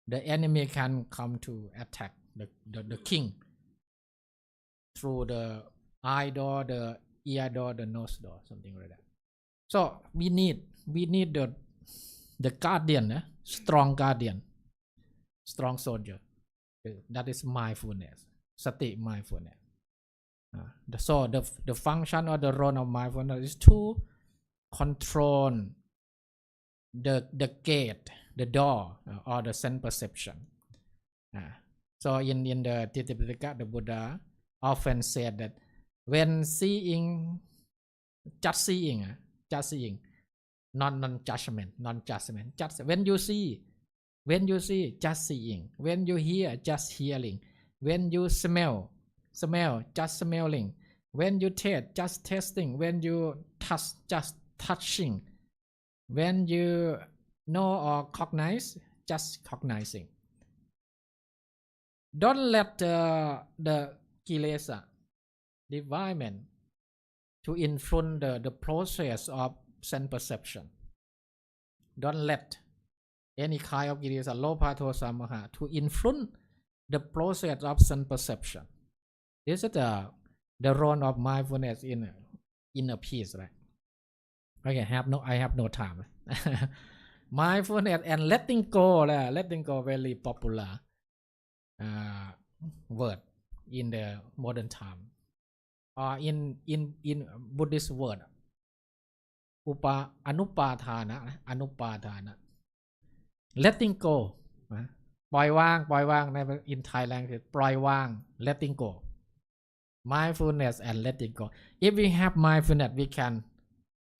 The enemy can come to attack the king through the eye door, the ear door, the nose door, something like that. So we need the guardian, strong guardian, strong soldier. That is mindfulness, sati mindfulness. So the function or the role of mindfulness is to control the gate, the door, or the sense perception. So in the Titipitaka, the Buddha often said that when seeing, just seeing, non-judgment. Just when you see, just seeing. When you hear, just hearing. When you smell, just smelling. When you taste, just tasting. When you touch, just touching. when you know or cognize, just cognizing. Don't let the kilesa, defilement, to influence the process of sense perception. Don't let any kind of kilesa, lopa, tosa, moha, to influence the process of sense perception. This is the role of mindfulness in inner peace, right? Okay, I have no time. Mindfulness and letting go, very popular word in the modern time. Or in Buddhist word, anupadhana, letting go. ปล่อยว่างใน in Thai language ปล่อยว่าง letting go. Mindfulness and letting go. If we have mindfulness, we can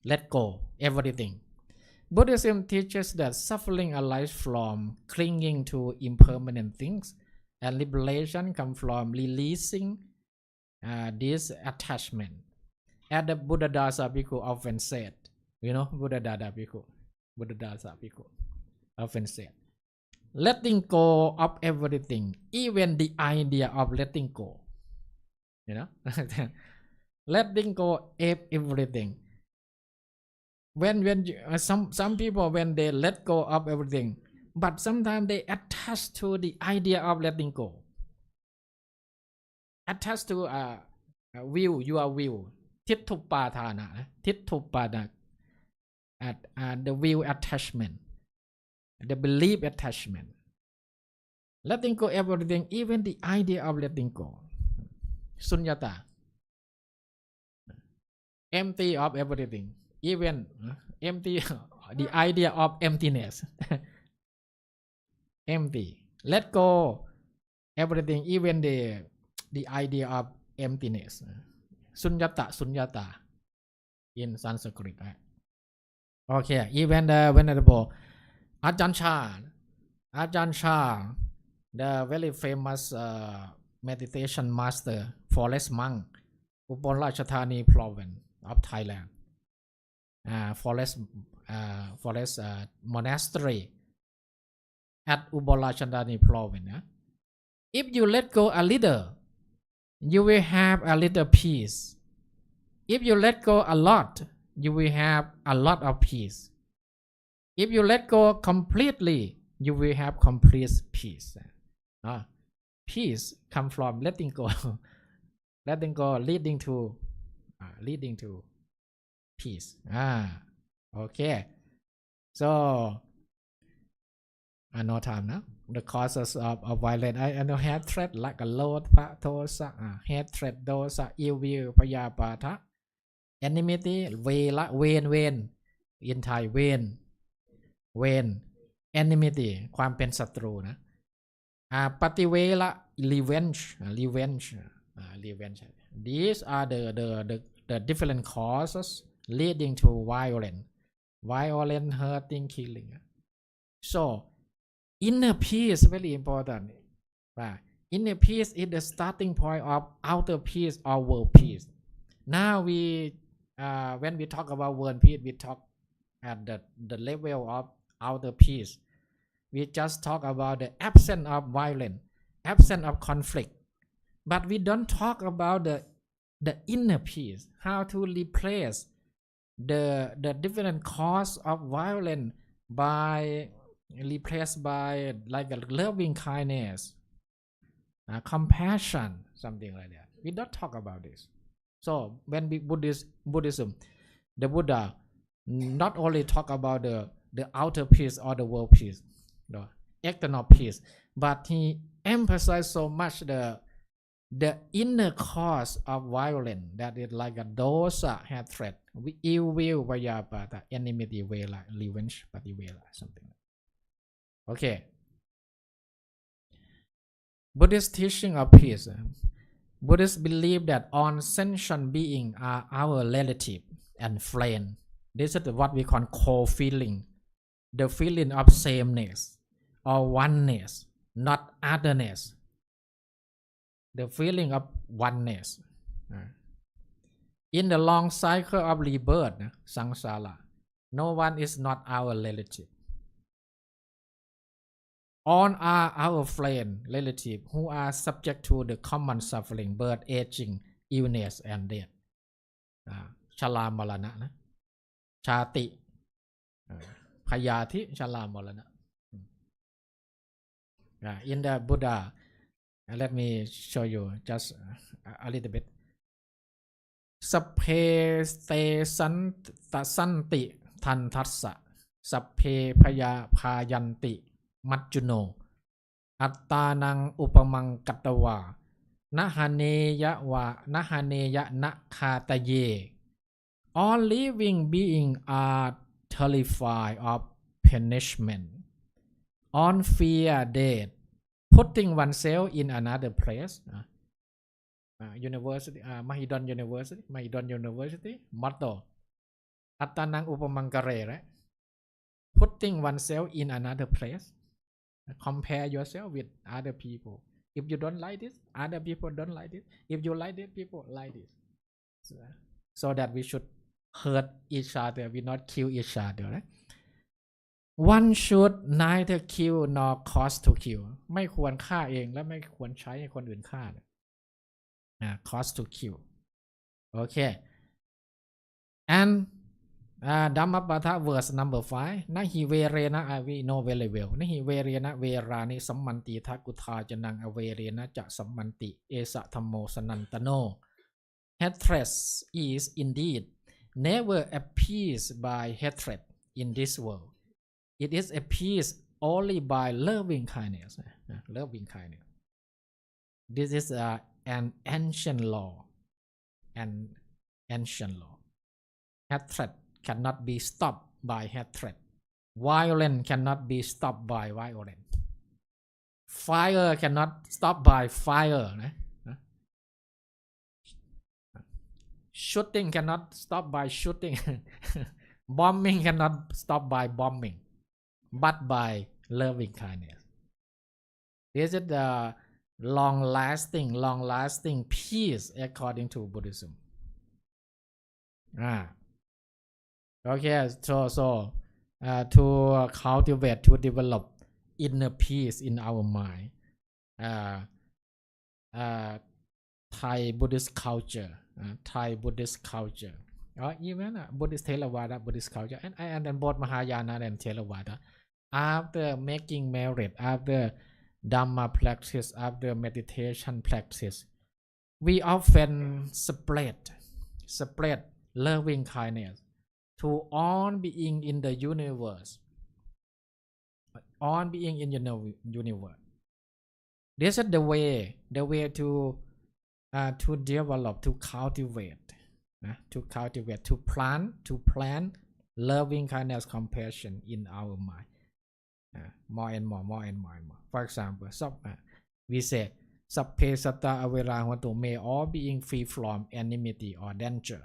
let go everything. Buddhism teaches that suffering arises from clinging to impermanent things, and liberation comes from releasing this attachment. As the Buddhadasa Bhikkhu often said, Buddhadasa Bhikkhu often said, letting go of everything, even the idea of letting go. Letting go of everything. When some people, when they let go of everything, but sometimes they attach to the idea of letting go. Attach to will, your will. Tithupatana. The will attachment. The belief attachment. Letting go everything, even the idea of letting go. Sunyata. Empty of everything. Even empty, the idea of emptiness. Empty. Let go everything, even the idea of emptiness. Sunyata in Sanskrit. Okay, even the venerable Ajahn Chah, the very famous meditation master, forest monk, Ubon Ratchathani province of Thailand. Forest monastery at Ubon Ratchathani province. If you let go a little, you will have a little peace. If you let go a lot, you will have a lot of peace. If you let go completely, you will have complete peace. Peace comes from letting go. Letting go leading to peace. Okay. So, no time now. The causes of violence. I know hatred, like a load, patosa, hatred, dosa, ill will, payapata, enmity, wen, in Thai, wen, enmity, ความเป็นศัตรูนะปฏิเวละ revenge. These are the different causes leading to violence, hurting, killing. So inner peace very important. Inner peace is the starting point of outer peace or world peace. Now when we talk about world peace, we talk at the level of outer peace. We just talk about the absence of violence, absence of conflict, but we don't talk about the inner peace, how to replace the different cause of violence replaced by like a loving kindness, compassion, something like that. We don't talk about this. So when we Buddhism, the Buddha not only talk about the outer peace or the world peace, the external peace, but he emphasized so much the inner cause of violence, that is like a dosa, hatred, ill will, vayapata, enmity, vela, revenge, pativela, something like that. Okay. Buddhist teaching of peace. Buddhists believe that all sentient beings are our relative and friend. This is what we call co-feeling, the feeling of sameness or oneness, not otherness. The feeling of oneness. In the long cycle of rebirth, samsara, no one is not our relative all are our friend relative who are subject to the common suffering birth aging illness and death ชรามรณะนะชาติพยาธิชรามรณะ in the Buddha let me show you just a little bit สัพเพเตสันติทันทัสสะสัพเพพยาพายันติมัจจุโนอัตตานังอุปมังกัตตวานะหะเนยะวะนะหะเนยะนะคาตเย all living beings are terrified of punishment on fear death putting oneself in another place University Mahidol University motto อัตตานังอุปมังกะเร right putting oneself in another place compare yourself with other people if you don't like this other people don't like this if you like this people like this so that we should hurt each other we not kill each other right one should neither kill nor cause to kill ไม่ควรฆ่าเองและไม่ควรใช้ให้คนอื่นฆ่าcause to kill okay and Dhammapatha verse number 5นะหิเวเรนะwe know very well นะหิเวเรนะเวรานิสัมมันติทักกุทาจนังอเวเรนะจะสัมมันติเอสะธัมโมสนันตโน hatred is indeed never appeased by hatred in this world it is appeased only by loving kindness this is an ancient law hatred cannot be stopped by hatred violence cannot be stopped by violence fire cannot stop by fire shooting cannot stop by shooting bombing cannot stop by bombing but by loving kindness this is the long lasting peace according to Buddhism okay so to cultivate to develop inner peace in our mind Thai Buddhist culture or even Buddhist Theravada Buddhist culture and then both Mahayana and Theravada after making merit after Dhamma practice after meditation practice we often spread loving kindness to all being in the universe this is the way to develop to cultivate to plant loving kindness compassion in our mind more and more for example we say sapphe satta avera hotu may all being free from enmity or danger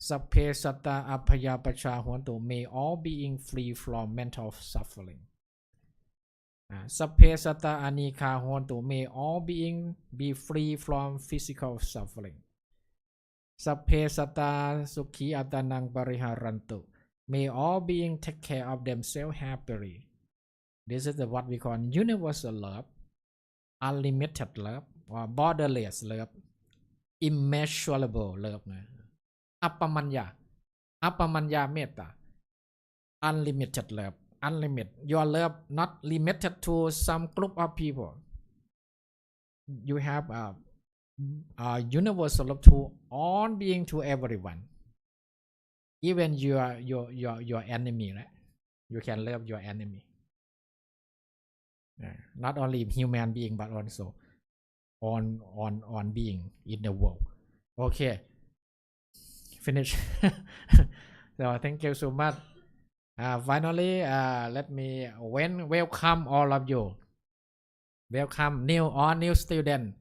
sapphe satta abhaya pacha hotu may all being free from mental suffering sapphe satta anika hotu may all being be free from physical suffering sapphe satta sukhi atanang pariharantu may all being take care of themselves happily this is what we call universal love unlimited love or borderless love immeasurable love นะอัปปมัญญาเมตตา unlimited love unlimited your love not limited to some group of people you have a universal love to all being to everyone even your enemy right you can love your enemy not only human being but also on being in the world okay finish so thank you so much finally let me welcome all of you welcome new student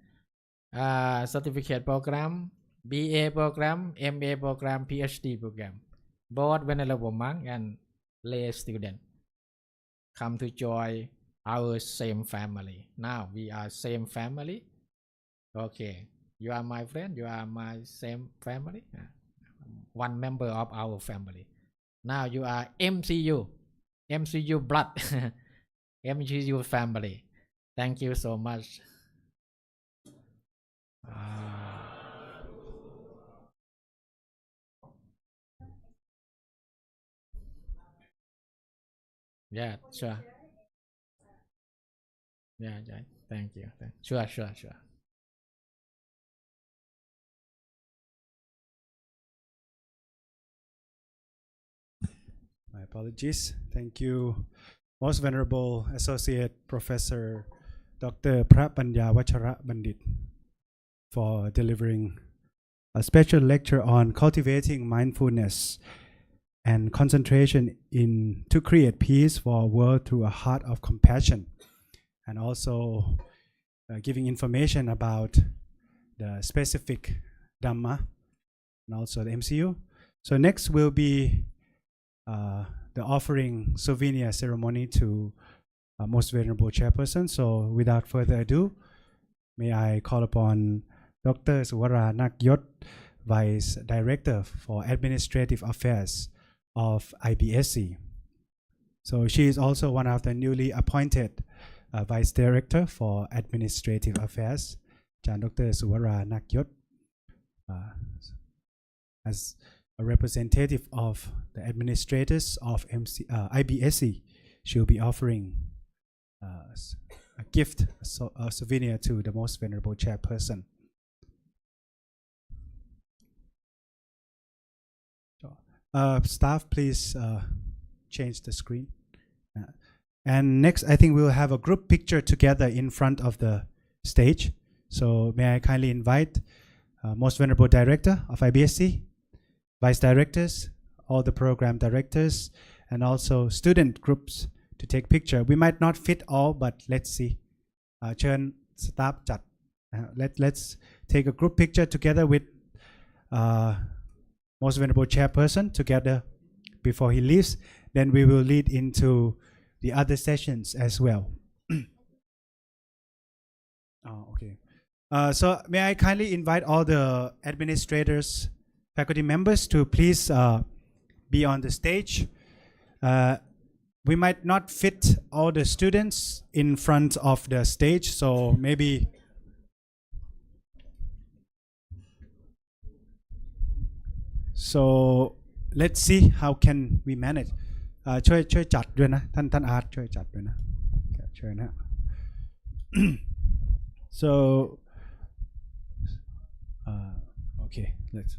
certificate program BA program MA program PhD program both venerable monk and lay student come to join our same family now we are same family okay you are my friend you are my same family one member of our family now you are MCU blood MCU family thank you so much yeah sure yeah thank you sure My apologies. Thank you, Most Venerable Associate Professor Dr. พระปัญญาวัชระบัณฑิต for delivering a special lecture on cultivating mindfulness and concentration to create peace for our world through a heart of compassion, and also giving information about the specific Dhamma and also the MCU. So next will be the offering souvenir ceremony to Most Venerable Chairperson. So without further ado, may I call upon Dr. Suwara Nakyot, Vice Director for Administrative Affairs of IBSC. So she is also one of the newly appointed Vice Director for Administrative Affairs, Chan Dr. Suwara Nakyot, as a representative of the administrators of IBSC. She'll be offering a gift, a souvenir to the Most Venerable Chairperson. Staff, please change the screen. And next, I think we'll have a group picture together in front of the stage. So may I kindly invite Most Venerable Director of IBSC, Vice Directors, all the program directors, and also student groups to take picture. We might not fit all, but let's see. เชิญ staff จัด let's take a group picture together with Most Venerable Chairperson together before he leaves. Then we will lead into the other sessions as well. Okay. So may I kindly invite all the administrators, faculty members to please be on the stage. We might not fit all the students in front of the stage, so maybe let's see how can we manage. ช่วยจัดด้วยนะท่านอาร์ตช่วยจัดด้วยนะช่วยนะ so okay, let's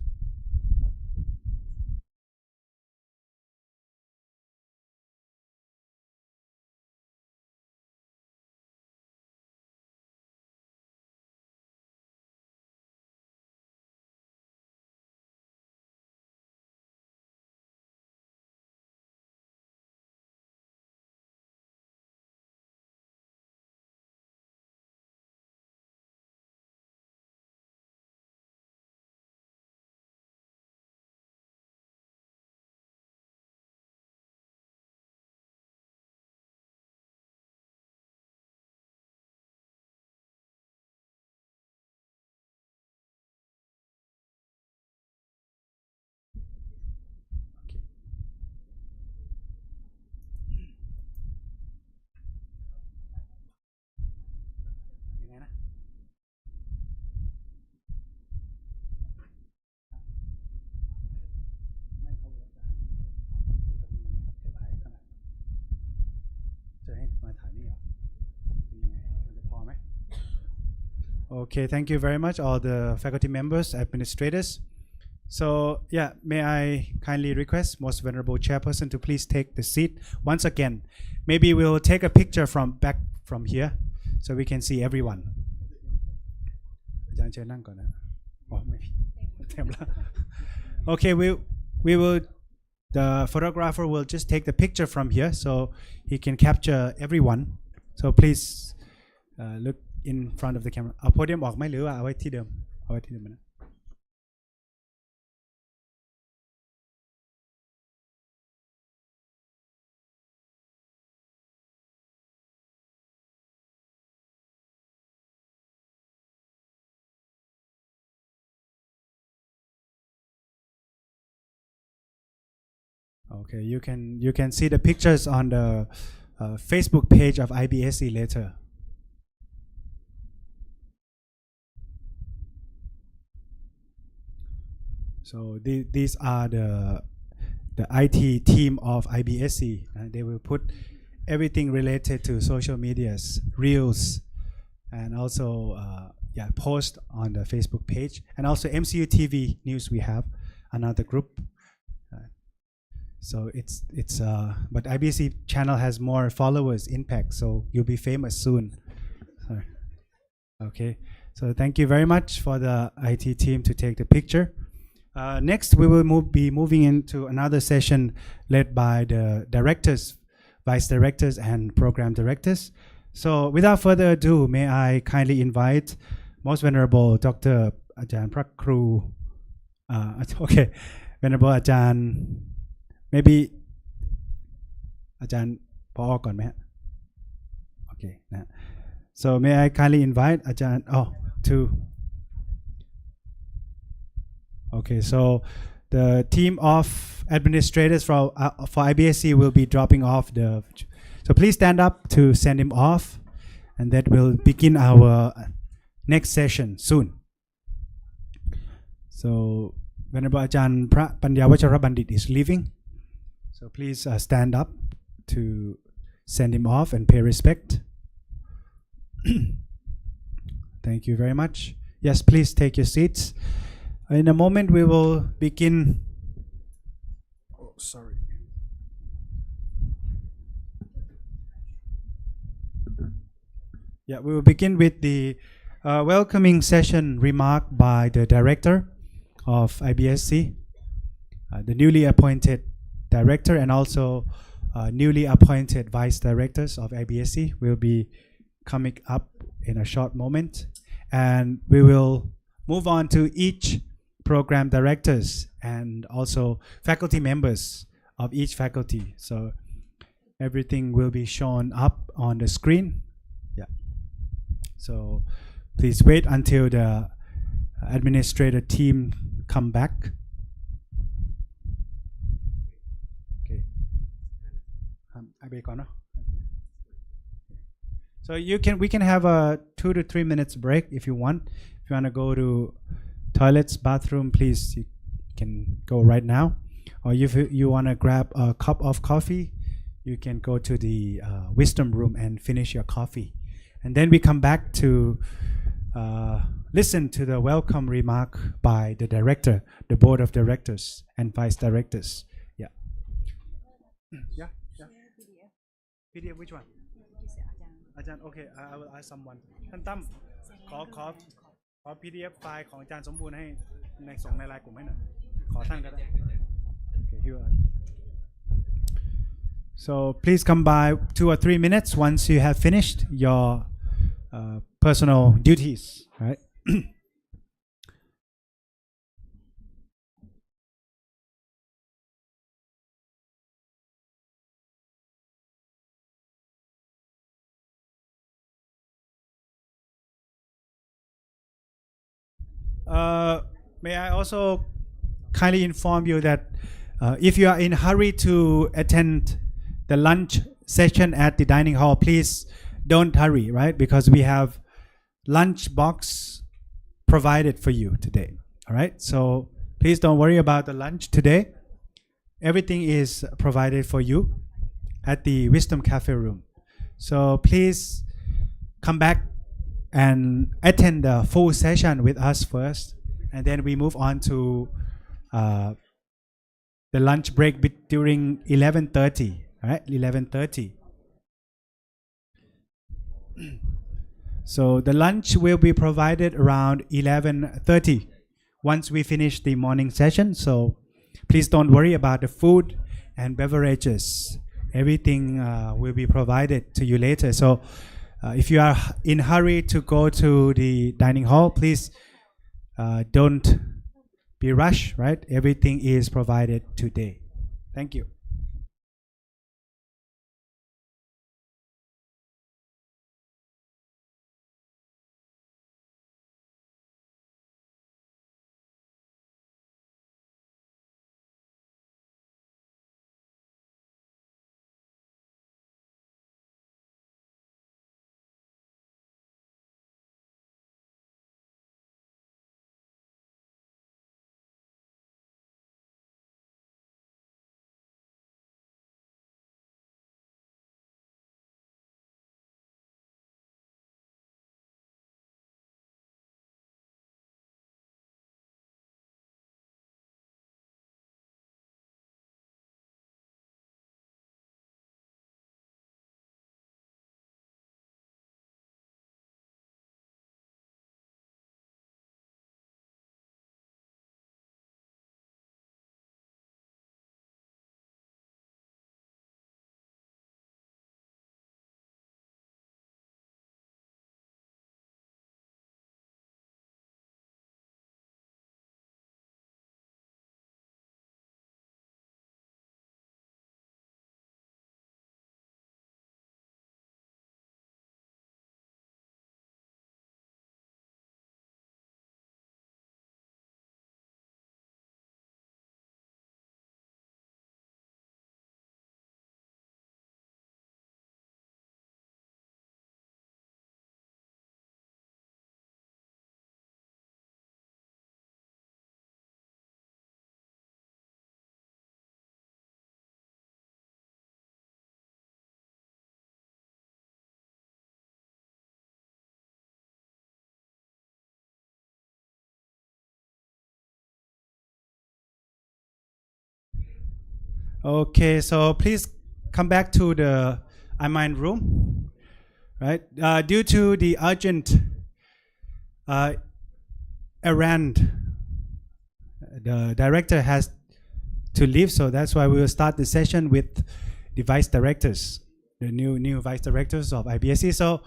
Okay, thank you very much, all the faculty members, administrators. So, yeah, may I kindly request Most Venerable Chairperson to please take the seat once again. Maybe we'll take a picture from here so we can see everyone. Okay, we will. The photographer will just take the picture from here so he can capture everyone. So please look in front of the camera. เอาโพเดียมออกไหมหรือว่าเอาไว้ที่เดิมเอาไว้ที่เดิมนะ Okay, you can see the pictures on the Facebook page of IBSC later. So these are the IT team of IBSC. They will put everything related to social medias, reels, and also post on the Facebook page. And also MCU TV news we have another group. So it's but IBSC channel has more followers impact, so you'll be famous soon. Okay, so thank you very much for the IT team to take the picture. Next, we will be moving into another session led by the directors, vice directors, and program directors. So without further ado, may I kindly invite Most Venerable Dr. Ajahn Prakru, okay, Venerable Ajahn, maybe Ajahn Paul ก่อนไหมฮะ Okay, so may I kindly invite Ajahn to Okay, so the team of administrators for IBSC will be dropping off so please stand up to send him off, and that will begin our next session soon. So Venerable Ajahn Pra Panyavachara Bandit is leaving, so please stand up to send him off and pay respect. Thank you very much. Yes, please take your seats. In a moment, we will begin. Oh, sorry. Yeah, we will begin with the welcoming session remark by the director of IBSC, the newly appointed director, and also newly appointed vice directors of IBSC will be coming up in a short moment, and we will move on to each program directors and also faculty members of each faculty. So everything will be shown up on the screen. Yeah. So please wait until the administrator team come back. Okay. So we can have a 2 to 3 minutes break if you want. If you want to go to toilets, bathroom, please, you can go right now. Or if you want to grab a cup of coffee, you can go to the wisdom room and finish your coffee. And then we come back to listen to the welcome remark by the director, the board of directors and vice directors. Yeah. Yeah. PDF, which one? Ajahn, okay, I will ask someone. ท่านตั้มขอ PDF ไฟล์ของอาจารย์สมบูรณ์ให้ส่งในไลน์กลุ่มให้หน่อยขอท่านก็ได้ Okay, here are. So please come by 2 or 3 minutes once you have finished your personal duties, right? May I also kindly inform you that if you are in a hurry to attend the lunch session at the dining hall, please don't hurry, right? Because we have lunch box provided for you today, all right? So please don't worry about the lunch today. Everything is provided for you at the Wisdom Cafe room. So please come back and attend the full session with us first, and then we move on to the lunch break during 11:30, right? 11:30. So the lunch will be provided around 11:30 once we finish the morning session. So please don't worry about the food and beverages. Everything will be provided to you later. So if you are in a hurry to go to the dining hall, please don't be rushed, right? Everything is provided today. Thank you. Okay, so please come back to the IMIND room, right? Due to the urgent errand, the director has to leave, so that's why we will start the session with the vice directors, the new vice directors of IBSC. So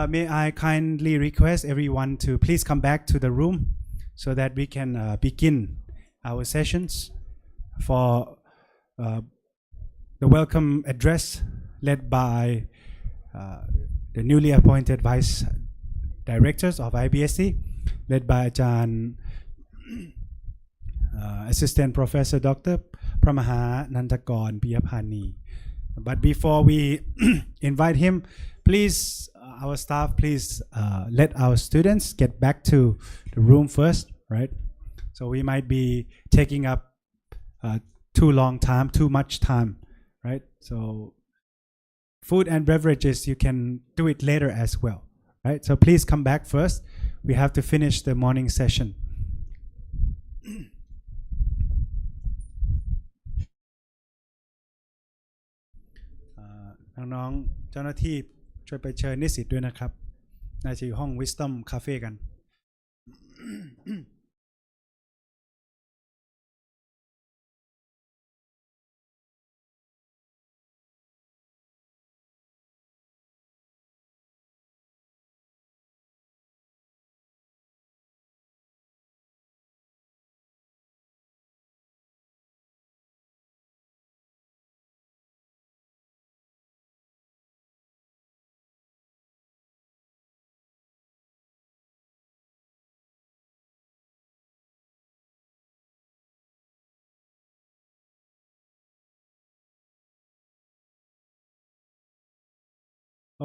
may I kindly request everyone to please come back to the room so that we can begin our sessions for the welcome address led by the newly appointed vice directors of IBSC, led by Ajahn Assistant Professor Dr. Pramaha Nantakorn Piyapani. But before we invite him, please, our staff, please let our students get back to the room first, right? So we might be taking up too much time, right? So food and beverages, you can do it later as well, right? So please come back first. We have to finish the morning session. น้องๆเจ้าหน้าที่ช่วยไปเชิญนิสิตด้วยนะครับน่าจะอยู่ห้อง Wisdom Cafe กัน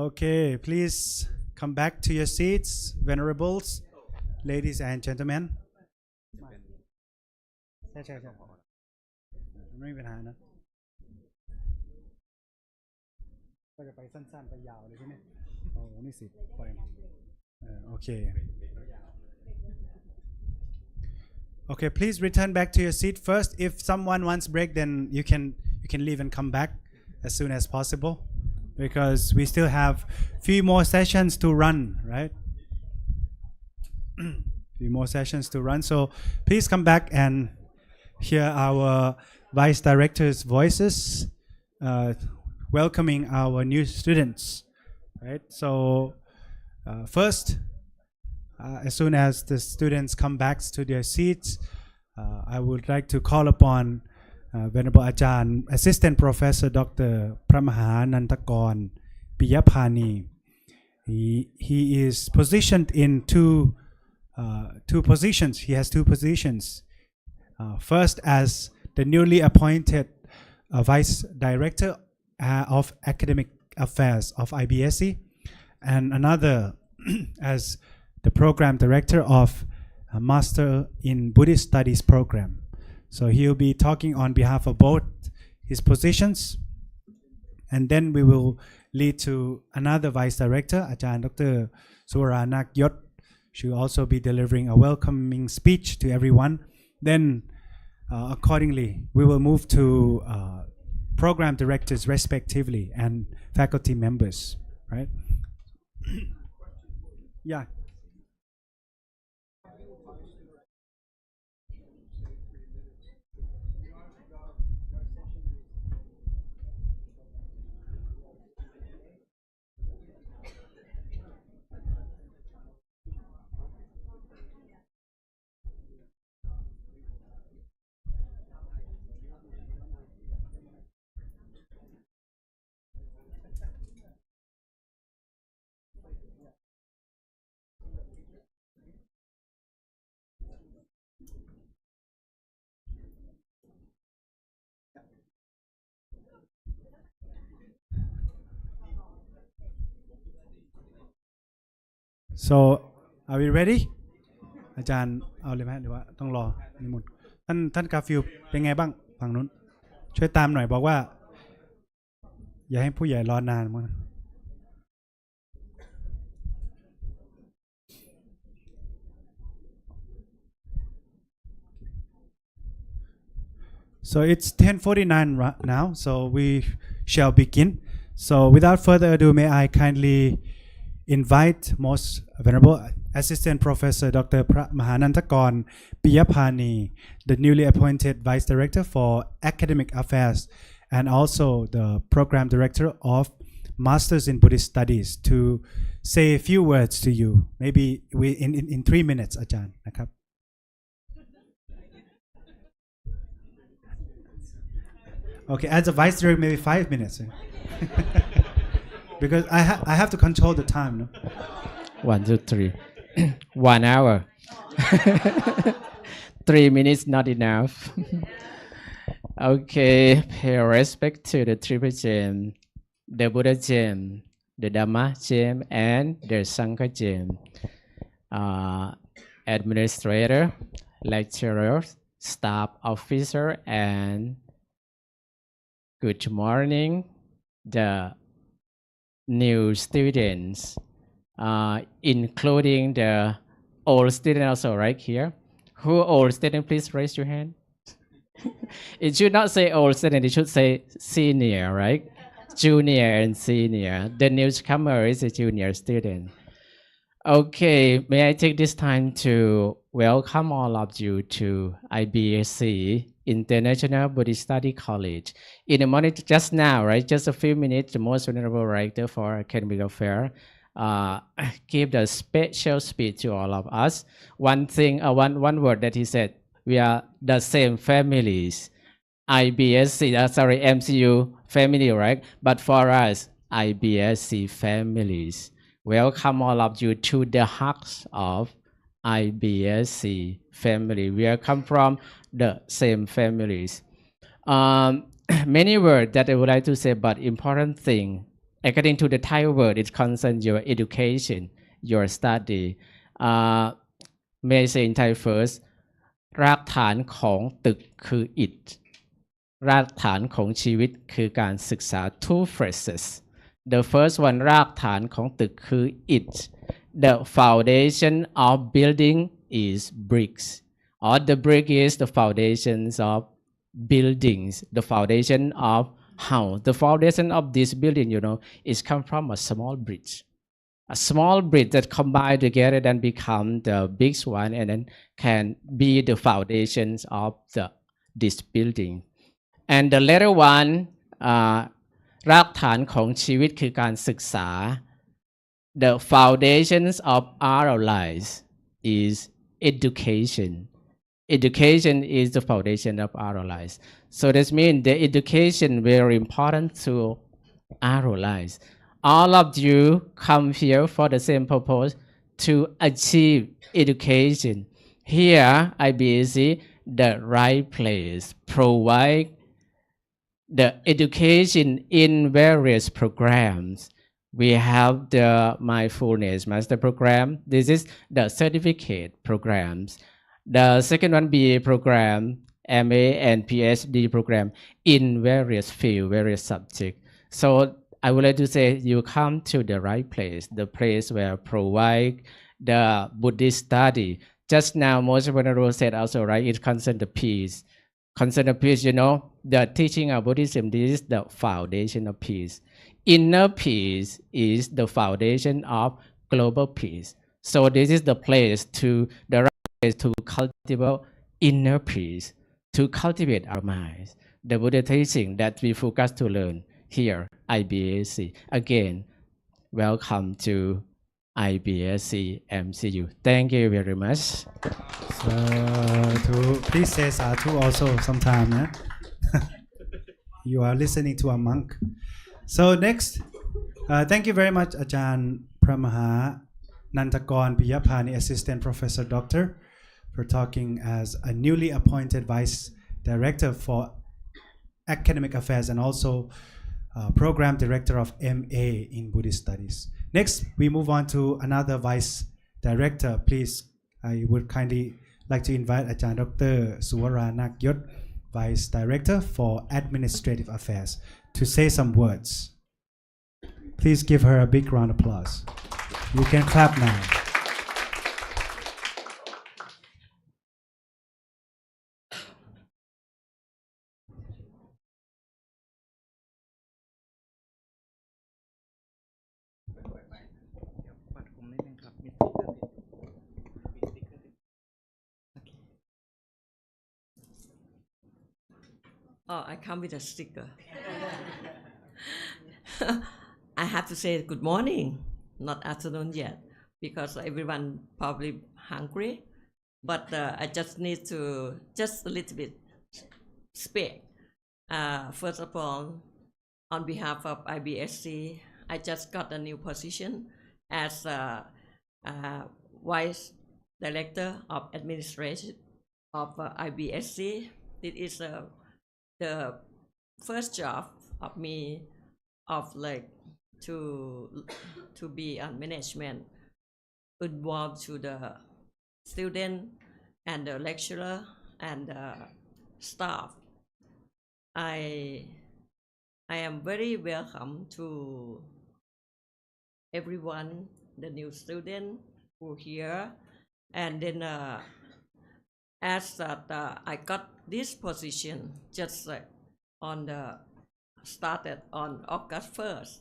Okay, please come back to your seats, venerables, ladies and gentlemen. ใช่ไม่มีปัญหานะก็จะไปสั้นๆไปยาวเลยใช่ไหมโอ้นี่สิปล่อยโอเค Okay, please return back to your seat first. If someone wants break, then you can leave and come back as soon as possible, because we still have few more sessions to run, right? Few more sessions to run. So please come back and hear our vice directors' voices, welcoming our new students, right? So first, as soon as the students come back to their seats, I would like to call upon Venerable Ajahn Assistant Professor Dr. Pramaha Nantakorn Piyapani. He is positioned in two positions. He has two positions. First, as the newly appointed Vice Director of Academic Affairs of IBSC, and another as the Program Director of Master in Buddhist Studies Program. So he'll be talking on behalf of both his positions, and then we will lead to another Vice Director, Ajahn Dr. Suranak Yot. She'll also be delivering a welcoming speech to everyone. Then accordingly, we will move to program directors respectively and faculty members, right? Yeah. So are we ready อาจารย์เอาเลยไหมหรือว่าต้องรอนิมนต์ท่านกาฟิลเป็นไงบ้างฝั่งนู้นช่วยตามหน่อยบอกว่าอย่าให้ผู้ใหญ่รอนานมั้ง So it's 10:49 now, so we shall begin. So without further ado, may I kindly invite Most Venerable Assistant Professor Dr. พระมหานันทกร ปิยพานี the newly appointed Vice Director for Academic Affairs and also the Program Director of Masters in Buddhist Studies to say a few words to you. Maybe in 3 minutes, อาจารย์นะครับ Okay, as a Vice Director, maybe 5 minutes. Because I have to control the time, no? 1, 2, 3. 1 hour. 3 minutes not enough. Okay, pay respect to the Triple Gem, the Buddha Gem, the Dhamma Gem, and the Sangha Gem. Administrator, lecturer, staff officer, and good morning, the new students, including the old student also right here. Who old student, please raise your hand. It should not say old student, it should say senior, right? Junior and senior. The newcomer is a junior student. Okay, may I take this time to welcome all of you to IBSC, International Buddhist Study College. In the morning, just now, right, just a few minutes, the Most Venerable Director for Academic Affairs gave the special speech to all of us. One thing, one word that he said, we are the same families. IBSC, MCU family, right? But for us, IBSC families. Welcome all of you to the hearts of IBSC family. We are come from the same families. Many words that I would like to say, but important thing, according to the Thai word, it concerns your education, your study. May I say in Thai first, รากฐานของตึกคืออิฐ รากฐานของชีวิตคือการศึกษา two phrases. The first one รากฐานของตึกคืออิฐ The foundation of building is bricks. Or the brick is the foundations of buildings. The foundation of house. The foundation of this building, is come from a small bridge. A small bridge that combine together and become the big one and then can be the foundations of this building. And the latter one, รากฐานของชีวิตคือการศึกษา The foundations of our lives is education. Education is the foundation of our lives. So this means the education very important to our lives. All of you come here for the same purpose to achieve education. Here, IBSC, the right place, provide the education in various programs. We have the mindfulness master program. This is the certificate programs. The second one BA program, MA and PhD program in various fields, various subjects. So I would like to say you come to the right place, the place where provide the Buddhist study. Just now, Most Venerable said also, right, it concerns the peace. Concern the peace, the teaching of Buddhism, this is the foundation of peace. Inner peace is the foundation of global peace. So this is the place to cultivate inner peace, to cultivate our minds. The Buddha teaching that we focus to learn here, IBSC. Again, welcome to IBSC MCU. Thank you very much. Please say Sadhu also sometime. Yeah? You are listening to a monk. So next, thank you very much, Ajahn พระมหานันทกร ปิยพานี Assistant Professor Doctor, for talking as a newly appointed Vice Director for Academic Affairs and also Program Director of MA in Buddhist Studies. Next, we move on to another Vice Director. Please, I would kindly like to invite Ajahn Dr. Suwara Nakyot, Vice Director for Administrative Affairs, to say some words. Please give her a big round of applause. You can clap now. Oh, I come with a sticker. I have to say good morning, not afternoon yet, because everyone probably hungry. But I just need to just a little bit speak. First of all, on behalf of IBSC, I just got a new position as Vice Director of Administration of IBSC. It is the first job of me of like to be on management involved to the student and the lecturer and the staff. I am very welcome to everyone, the new student who here, and then as that I got this position just started on August 1st,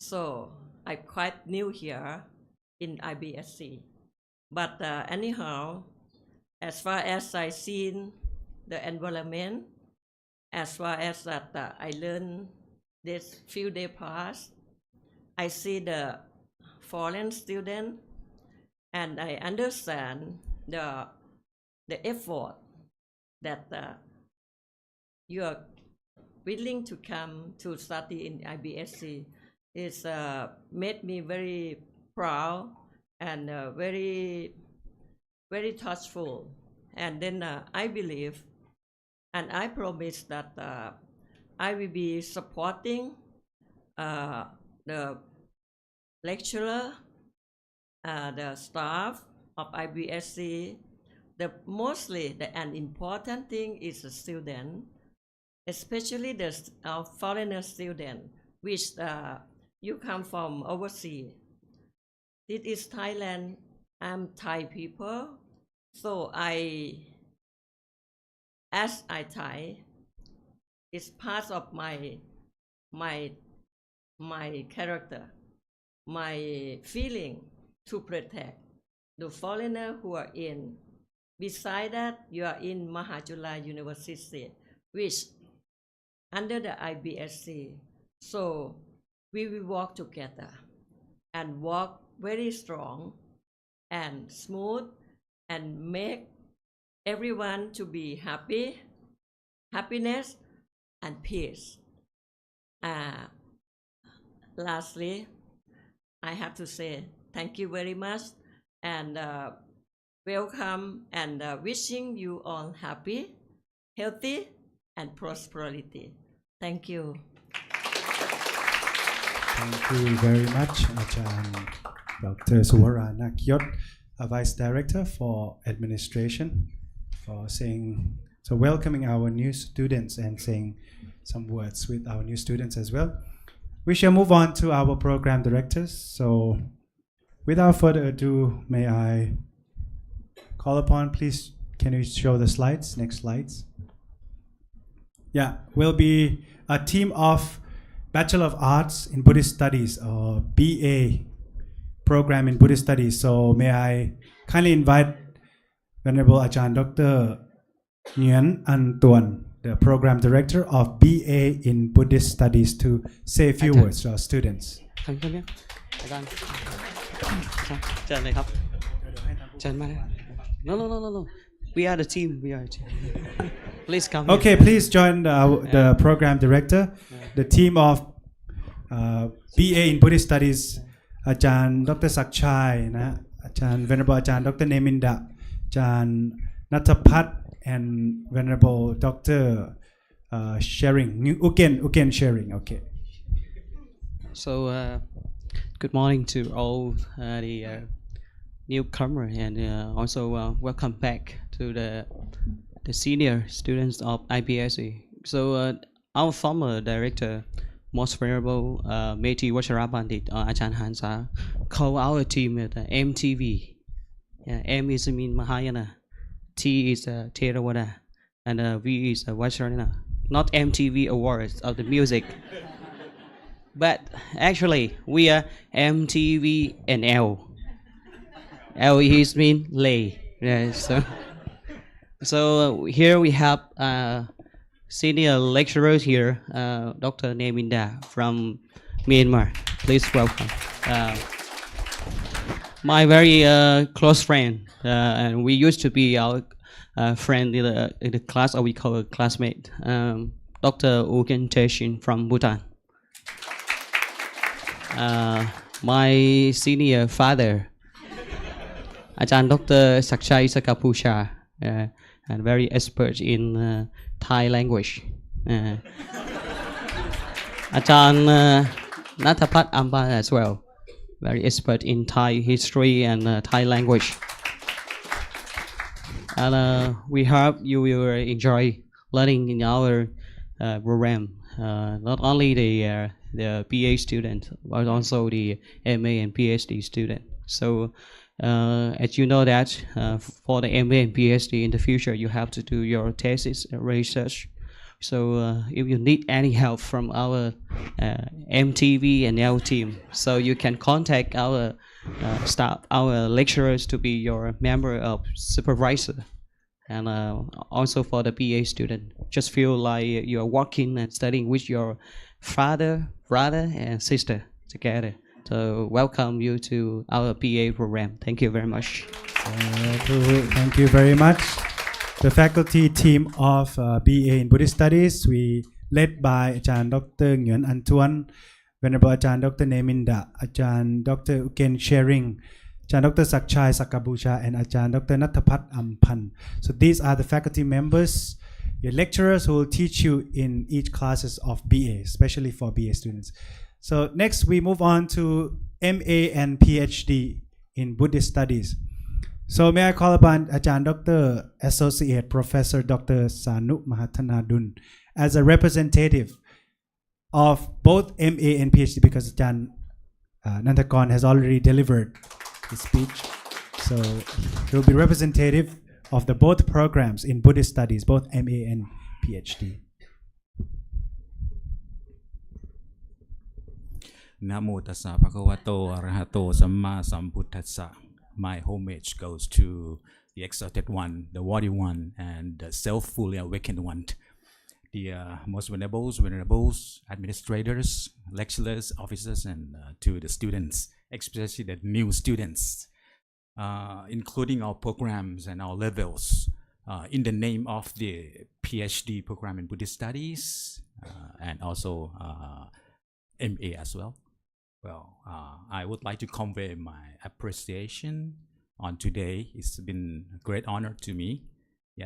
so I'm quite new here in IBSC. But anyhow, as far as I seen the environment, as far as that I learned this few days past, I see the foreign student and I understand the effort that you are willing to come to study in IBSC is made me very proud and very touchful. And then I believe and I promise that I will be supporting the lecturer, the staff of IBSC. Mostly an important thing is the student, especially the foreigner student, which you come from overseas. This is Thailand. I'm Thai people, so as I Thai, it's part of my character, my feeling to protect the foreigner who are in. Beside that, you are in Mahajula University, which under the IBSC. So we will work together and work very strong and smooth and make everyone to be happy, happiness and peace. Lastly, I have to say thank you very much and welcome and wishing you all happy, healthy and prosperity. Thank you. Thank you very much, Ajahn Dr. Suwara Nakyot, Vice Director for Administration, for saying, so welcoming our new students and saying some words with our new students as well. We shall move on to our program directors. So without further ado, may I call upon, please, can you show the slides, next slides? Yeah, will be a team of Bachelor of Arts in Buddhist Studies or BA program in Buddhist Studies. So may I kindly invite Venerable Ajahn Dr. Nguyen An Tuan, the program director of BA in Buddhist Studies, to say a few words to our students. อาจารย์เชิญเลยครับเชิญมา No. We are the team. Please come. Okay, please join the program director, the team of BA in Buddhist Studies, อาจารย์ดรศักดิ์ชัยนะอาจารย์ Venerable อาจารย์ Dr. Neminda, อาจารย์ณัฐพัฒน์ and Venerable Dr. Sharing, Uken Sharing. Okay. So good morning to all the newcomer and also welcome back to the senior students of IBSC. So our former director, Most Venerable Meti Vacharabandit Ajahn Hansa, call our team MTV. M is mean Mahayana, T is Theravada, and V is Vajrayana. Not MTV Awards of the music. But actually, we are MTV and L. L is mean lay. Yeah, so here we have senior lecturer here, Dr. Naminda from Myanmar. Please welcome. My very close friend, and we used to be our friend in the class, or we call a classmate, Dr. Uken Teshin from Bhutan. My senior father, Ajahn Dr. Sakchai Sakapusha, and very expert in Thai language. Ajahn Natapat Amba as well, very expert in Thai history and Thai language. And we hope you will enjoy learning in our program. Not only the BA student, but also the MA and PhD student. So as you know that for the MA and PhD in the future, you have to do your thesis research. So if you need any help from our MTV and L team, so you can contact our staff, our lecturers to be your member of supervisor. And also for the BA student, just feel like you're working and studying with your father, brother, and sister together. So welcome you to our BA program. Thank you very much. Thank you very much. The faculty team of BA in Buddhist Studies, we led by Ajahn Dr. Nguyen Antuan, Venerable Ajahn Dr. Naminda, Ajahn Dr. Uken Sharing, Ajahn Dr. Sakchai Sakabusha, and Ajahn Dr. Natapat Ampan. So these are the faculty members, your lecturers who will teach you in each classes of BA, especially for BA students. So next we move on to MA and PhD in Buddhist Studies. So may I call upon Ajahn Dr. Associate Professor Dr. Sanu Mahathanadun as a representative of both MA and PhD, because Ajahn Nantakon has already delivered his speech. So he will be representative of the both programs in Buddhist Studies, both MA and PhD. Namo tassa bhagavato arahato samma sambuddhassa. My homage goes to the exalted one, the worthy one, and the self-fully awakened one. The most venerables, administrators, lecturers, officers, and to the students, especially the new students, including our programs and our levels, in the name of the PhD program in Buddhist Studies, and also MA as well. Well, I would like to convey my appreciation on today. It's been a great honor to me,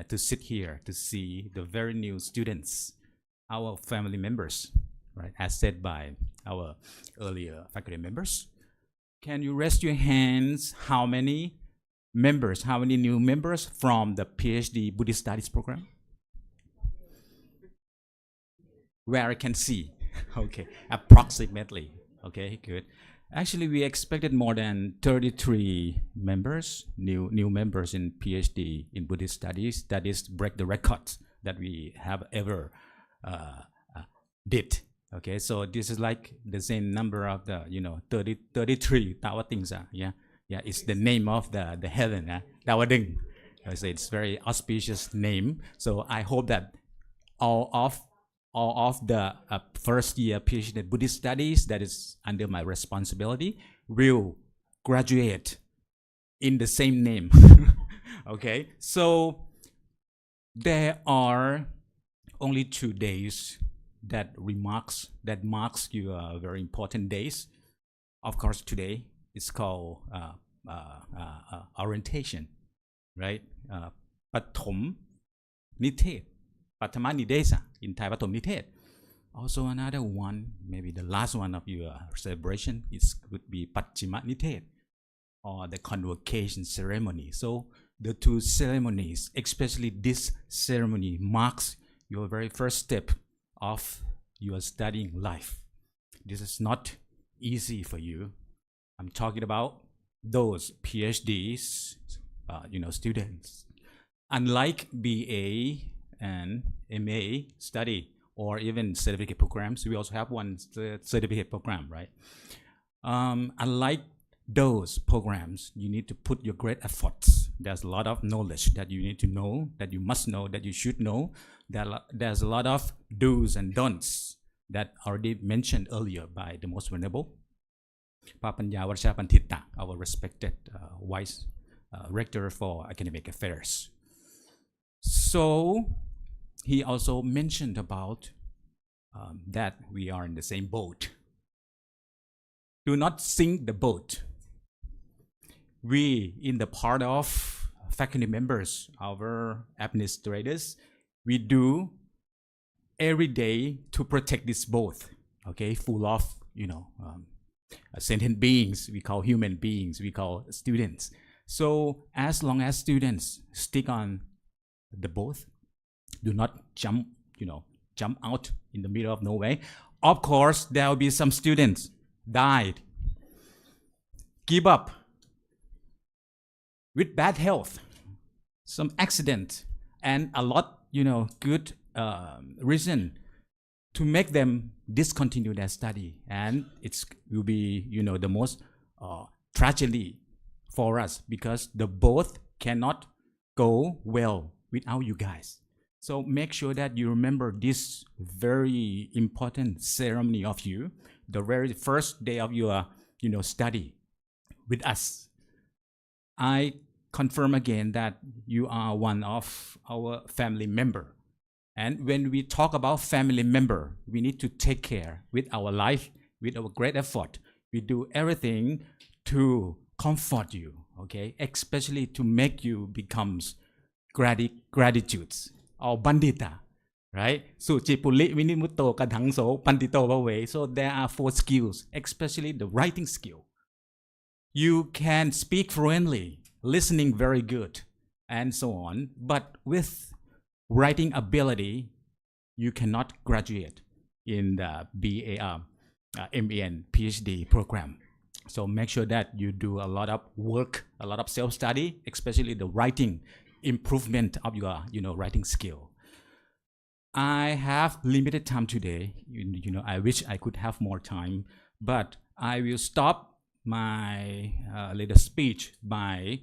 to sit here to see the very new students, our family members, right? As said by our earlier faculty members. Can you raise your hands? How many members? How many new members from the PhD Buddhist Studies program? Where I can see, okay, approximately. Okay, good. Actually, we expected more than 33 members, new members in PhD in Buddhist Studies. That is break the records that we have ever did. Okay, so this is like the same number of the 33 Tawa things. Yeah, it's the name of the heaven. Tawa Ding. So it's very auspicious name. So I hope that all of the first year PhD in Buddhist Studies that is under my responsibility will graduate in the same name. Okay, so there are only 2 days that marks your very important days. Of course, today it's called orientation, right? ปฐมนิเทศ Patama Nidesa in Thai Patom Nitet. Also another one, maybe the last one of your celebration could be Pachima Nitet, or the convocation ceremony. So the two ceremonies, especially this ceremony, marks your very first step of your studying life. This is not easy for you. I'm talking about those PhDs, students. Unlike BA and MA study or even certificate programs, we also have one certificate program, right? Unlike those programs, you need to put your great efforts There's a lot of knowledge that you need to know, that you must know, that you should know. There's a lot of do's and don'ts that already mentioned earlier by the Most Venerable Papanya Varsha Pantita, our respected Vice Rector for Academic Affairs. So he also mentioned about that we are in the same boat. Do not sink the boat. We, in the part of faculty members, our administrators, we do every day to protect this boat, okay, full of, sentient beings, we call human beings, we call students. So as long as students stick on the boat, do not jump out in the middle of nowhere. Of course, there will be some students died, give up, with bad health, some accident, and a lot, good reason to make them discontinue their study. And it will be, the most tragedy for us because the both cannot go well without you guys. So make sure that you remember this very important ceremony of you, the very first day of your, study with us. I confirm again that you are one of our family member. And when we talk about family member, we need to take care with our life, with our great effort. We do everything to comfort you, okay? Especially to make you becomes gratitudes or bandita, right? Suchipuli vinimutto kadangso pandito bawe. So there are 4 skills, especially the writing skill. You can speak fluently, listening very good, and so on. But with writing ability, you cannot graduate in the MAN PhD program. So make sure that you do a lot of work, a lot of self-study, especially the writing improvement of your, writing skill. I have limited time today. I wish I could have more time, but I will stop my little speech by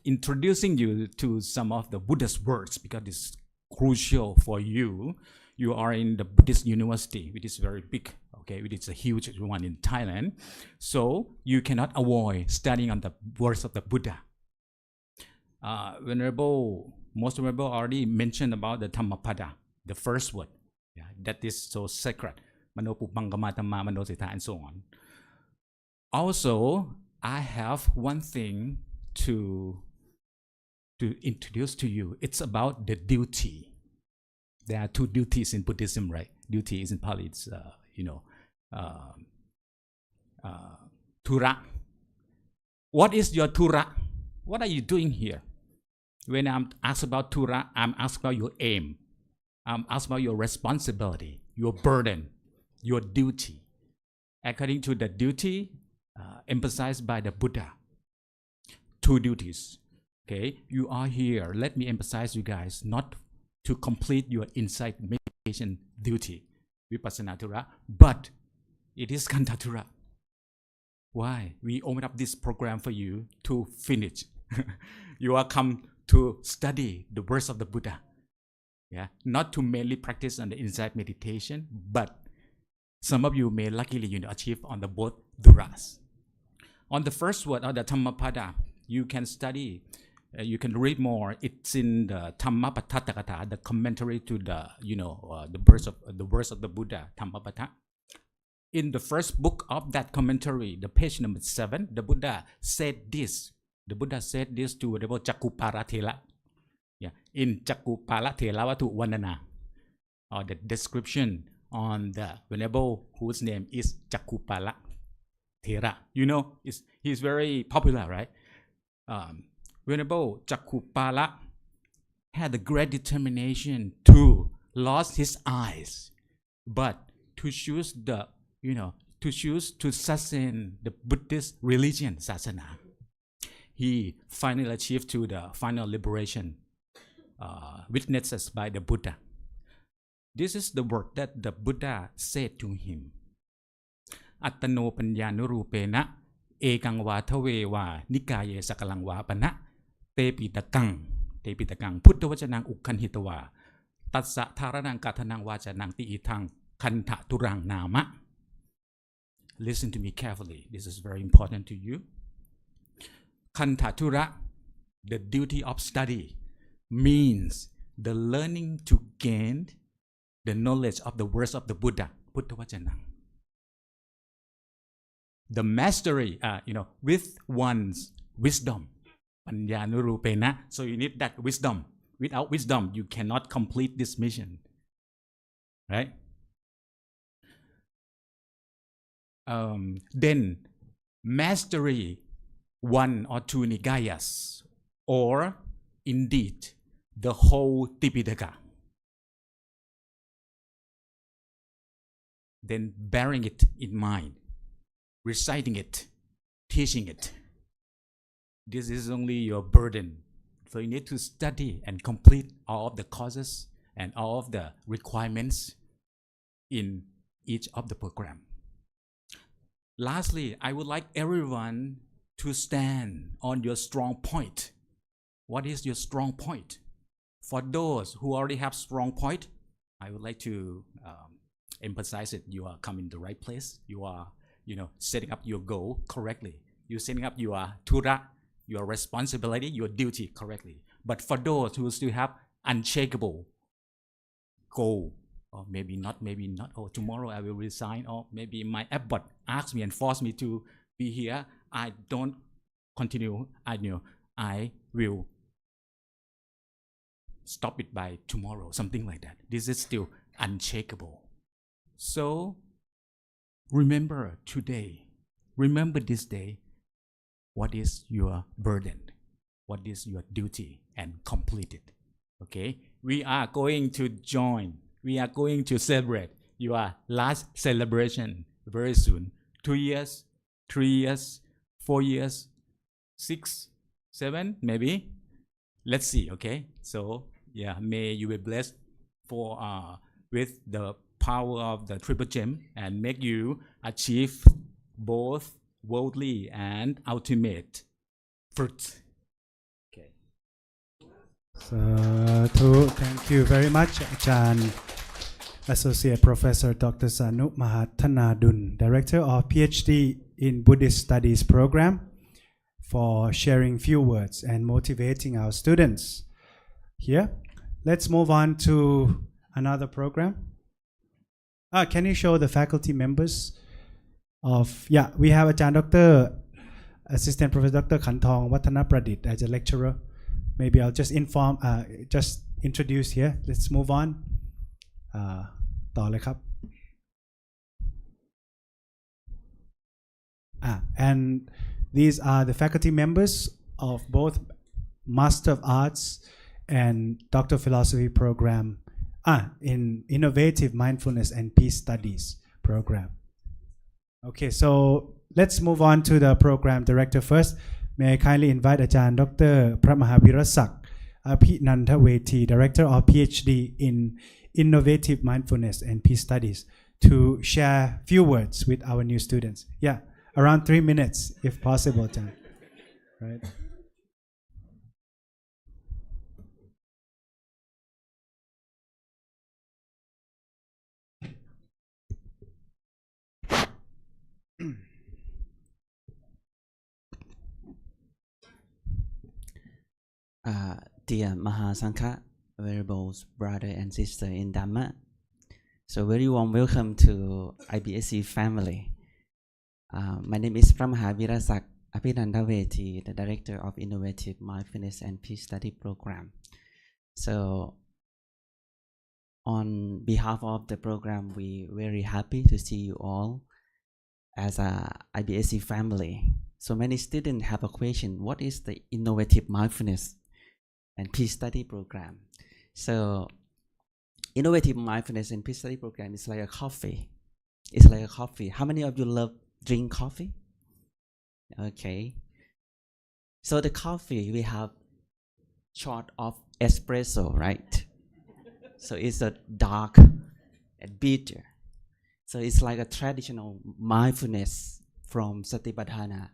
introducing you to some of the Buddhist words because it's crucial for you. You are in the Buddhist university, which is very big, okay, which is a huge one in Thailand. So you cannot avoid studying on the words of the Buddha. Most Venerable already mentioned about the Dhammapada, the first word, that is so sacred, Mano Pupangama Dhamma Mano Sita, and so on. Also, I have one thing to introduce to you. It's about the duty. There are 2 duties in Buddhism, right? Duty is in Pali, it's, Tura. What is your Tura? What are you doing here? When I'm asked about Tura, I'm asked about your aim. I'm asked about your responsibility, your burden, your duty. According to the duty emphasized by the Buddha, 2 duties. Okay, you are here. Let me emphasize you guys, not to complete your insight meditation duty, Vipassana Tura, but it is Kanta Tura. Why? We open up this program for you to finish. You are come to study the words of the Buddha. Yeah, not to mainly practice on the insight meditation, but some of you may luckily achieve on the both duras. On the first word of the Dhammapada, you can study, you can read more. It's in the Dhammapatatthakatha, the commentary to the the words of the Buddha, Dhammapada. In the first book of that commentary, the page number 7, the Buddha said this. The Buddha said this to the Cakkupala Thela. Yeah, in Cakkupala Thela Vatu Vandana, or the description on the Venerable whose name is Cakkupala Thera. He's very popular, right? Venerable Cakkupala had a great determination to lose his eyes, but to choose to sustain the Buddhist religion, Sasana. He finally achieved to the final liberation, witnessed by the Buddha. This is the word that the Buddha said to him. Attano panyanu rupena เอกังวาทเววานิกายเยสกลังวาปณะเตปิตกังพุทธวจนังอุคันหิตวาตัสสะธารนังกัทนังวาจานังติอิทังคันทะตุรังนามะ Listen to me carefully. This is very important to you. Kanta tura, the duty of study, means the learning to gain the knowledge of the words of the Buddha. Buddha Vajanang. The mastery, with one's wisdom. Panyanurupena. So you need that wisdom. Without wisdom, you cannot complete this mission. Right? Then mastery one or two Nikayas, or indeed the whole Tipitaka. Then bearing it in mind, reciting it, teaching it. This is only your burden. So you need to study and complete all of the courses and all of the requirements in each of the program. Lastly, I would like everyone to stand on your strong point. What is your strong point? For those who already have strong point, I would like to emphasize it. You are coming to the right place. You are, setting up your goal correctly. You're setting up your tura, your responsibility, your duty correctly. But for those who still have unshakable goal, or maybe not, oh, tomorrow I will resign, or maybe my abbot asks me and force me to be here, I don't continue, I will stop it by tomorrow, something like that. This is still unshakable. So remember today, remember this day, what is your burden, what is your duty, and complete it. Okay, we are going to join. We are going to celebrate your last celebration very soon. 2 years, 3 years, 4 years, 6, 7, maybe. Let's see, okay? So, yeah, may you be blessed with the power of the triple gem and make you achieve both worldly and ultimate fruit. Okay. Thank you very much, Achan Associate Professor Dr. Sanu Mahathanadun, Director of PhD in Buddhist Studies Program, for sharing few words and motivating our students here. Let's move on to another program. Can you show the faculty members of, we have Achan Dr. Assistant Professor Dr. Khantong Watanapratit as a lecturer. Maybe I'll just just introduce here. Let's move on. ต่อเลยครับ and these are the faculty members of both Master of Arts and Doctor of Philosophy program in Innovative Mindfulness and Peace Studies program. Okay, so let's move on to the program director first. May I kindly invite Ajahn Dr. พระมหาวีรศักดิ์ อภินันทเวที Director of PhD in Innovative Mindfulness and Peace Studies, to share few words with our new students. Yeah, around 3 minutes if possible, Ajahn. Right. Dear Mahasangha, venerable brother and sister in Dhamma, so very warm welcome to IBSC family. My name is Pramaha Virasak Apinandaveti, the Director of Innovative Mindfulness and Peace Study Program. So on behalf of the program, we very happy to see you all as a IBSC family. So many students have a question, what is the Innovative Mindfulness and Peace Study Program? So Innovative Mindfulness and Peace Study Program is like a coffee. It's like a coffee. How many of you love drink coffee? Okay. So the coffee, we have shot of espresso, right? So it's a dark and bitter. So it's like a traditional mindfulness from Satipatthana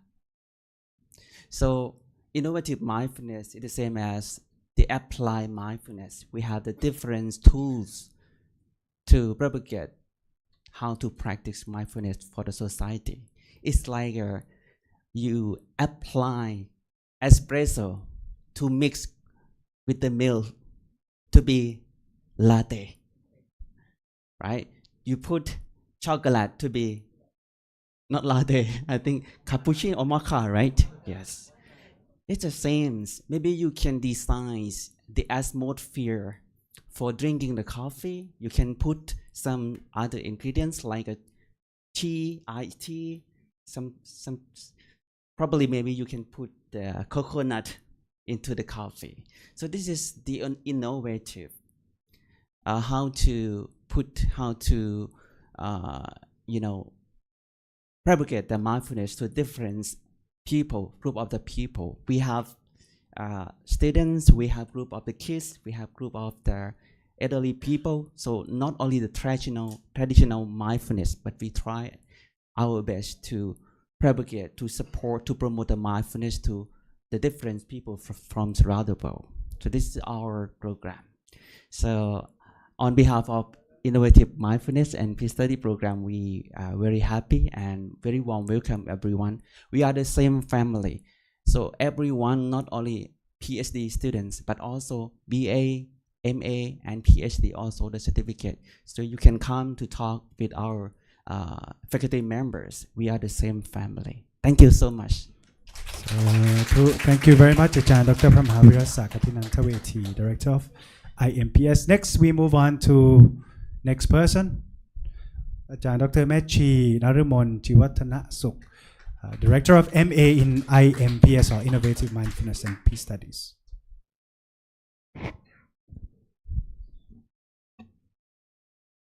So innovative mindfulness is the same as the applied mindfulness. We have the different tools to propagate how to practice mindfulness for the society. It's like you apply espresso to mix with the milk to be latte, right? You put chocolate to be not latte, I think cappuccino or mocha, right? Yes. It's the same. Maybe you can design the atmosphere for drinking the coffee. You can put some other ingredients like a tea, iced tea, some probably maybe you can put the coconut into the coffee. So this is the innovative how to propagate the mindfulness to different people, group of the people. We have students, we have group of the kids, we have group of the elderly people. So not only the traditional mindfulness, but we try our best to propagate, to support, to promote the mindfulness to the different people from around the world. So this is our program. So on behalf of Innovative Mindfulness and Peace Study Program, we are very happy and very warm welcome everyone. We are the same family. So everyone, not only PhD students, but also BA, MA, and PhD, also the certificate. So you can come to talk with our faculty members. We are the same family. Thank you so much. Thank you very much, Ajahn Dr. Pramhavira Sakatinantaweti, Director of IMPS. Next, we move on to next person, Ajahn Dr. Mechi Narumon Jiwatana Suk, Director of MA in IMPS, or Innovative Mindfulness and Peace Studies.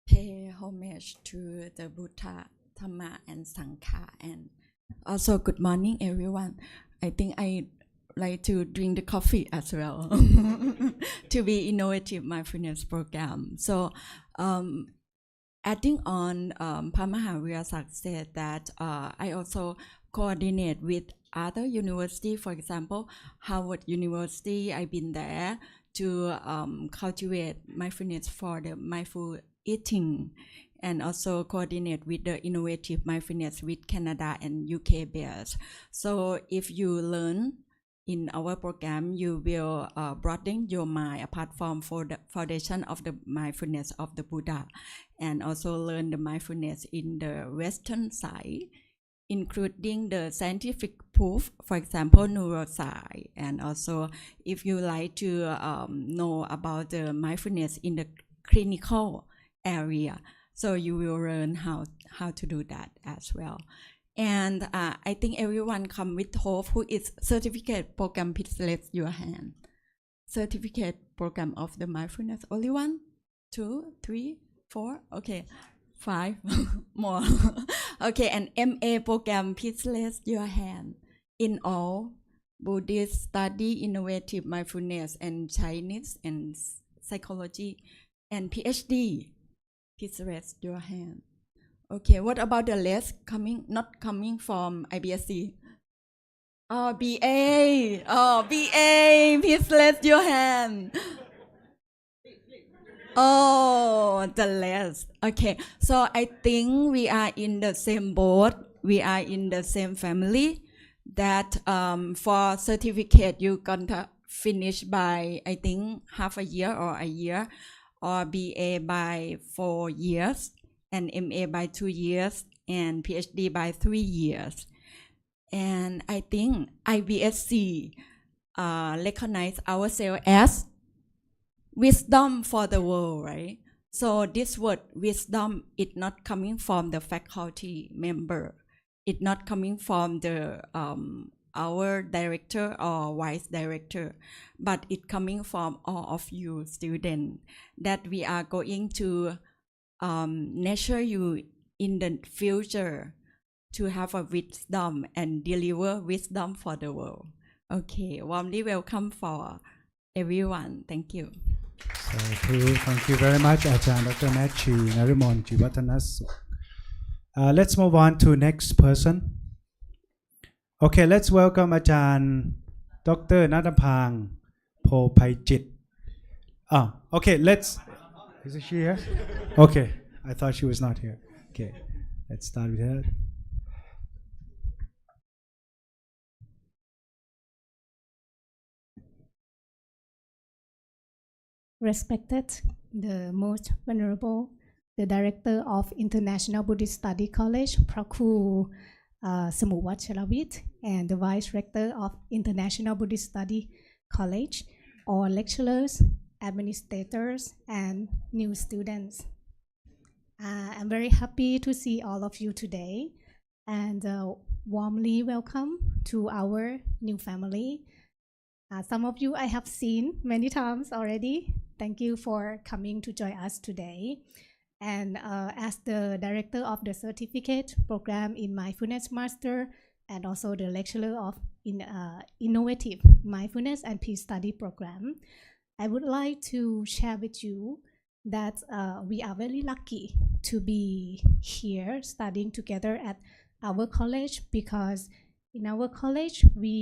Pay homage to the Buddha, Dhamma, and Sangha, and also good morning, everyone. I think I like to drink the coffee as well to be innovative mindfulness program. So adding on, Pamahavira said that I also coordinate with other universities. For example, Harvard University, I've been there to cultivate mindfulness for the mindful eating, and also coordinate with the innovative mindfulness with Canada and UK based. So if you learn in our program, you will broaden your mind apart from for the foundation of the mindfulness of the Buddha, and also learn the mindfulness in the Western side, including the scientific proof, for example, neuroscience. And also, if you like to know about the mindfulness in the clinical area, so you will learn how to do that as well. And I think everyone come with hope. Who is certificate program? Please raise your hand. Certificate program of the mindfulness. Only 1, 2, 3, 4. Okay, 5 more. Okay, and MA program. Please raise your hand. In all, Buddhist study, innovative mindfulness, and Chinese and psychology, and PhD. Please raise your hand. Okay, what about the rest not coming from IBSC? Oh, BA. Oh, BA. Please raise your hand. Oh, the rest. Okay, so I think we are in the same boat. We are in the same family. That for certificate, you're gonna finish by, I think, half a year or a year, or BA by 4 years, and MA by 2 years, and PhD by 3 years. And I think IBSC recognize ourselves as wisdom for the world, right? So this word wisdom is not coming from the faculty member. It's not coming from the our director or vice director, but it's coming from all of you students, that we are going to nurture you in the future to have a wisdom and deliver wisdom for the world. Okay, warmly welcome for everyone. Thank you. Thank you very much, Ajahn Dr. Mechi Narumon Jiwatana Suk. Let's move on to next person. Okay, let's welcome อาจารย์ Dr. ณัฐพางค์โพไพจิต Okay, is she here? Okay, I thought she was not here. Okay, let's start with her. Respected the most venerable, the director of International Buddhist Study College, พระครูสมุวัชรวิทย์ and the vice rector of International Buddhist Study College, all lecturers, administrators, and new students. I'm very happy to see all of you today and warmly welcome to our new family. Some of you I have seen many times already. Thank you for coming to join us today. And as the director of the certificate program in Mindfulness Master and also the lecturer of Innovative Mindfulness and Peace Study program, I would like to share with you that we are very lucky to be here studying together at our college, because in our college we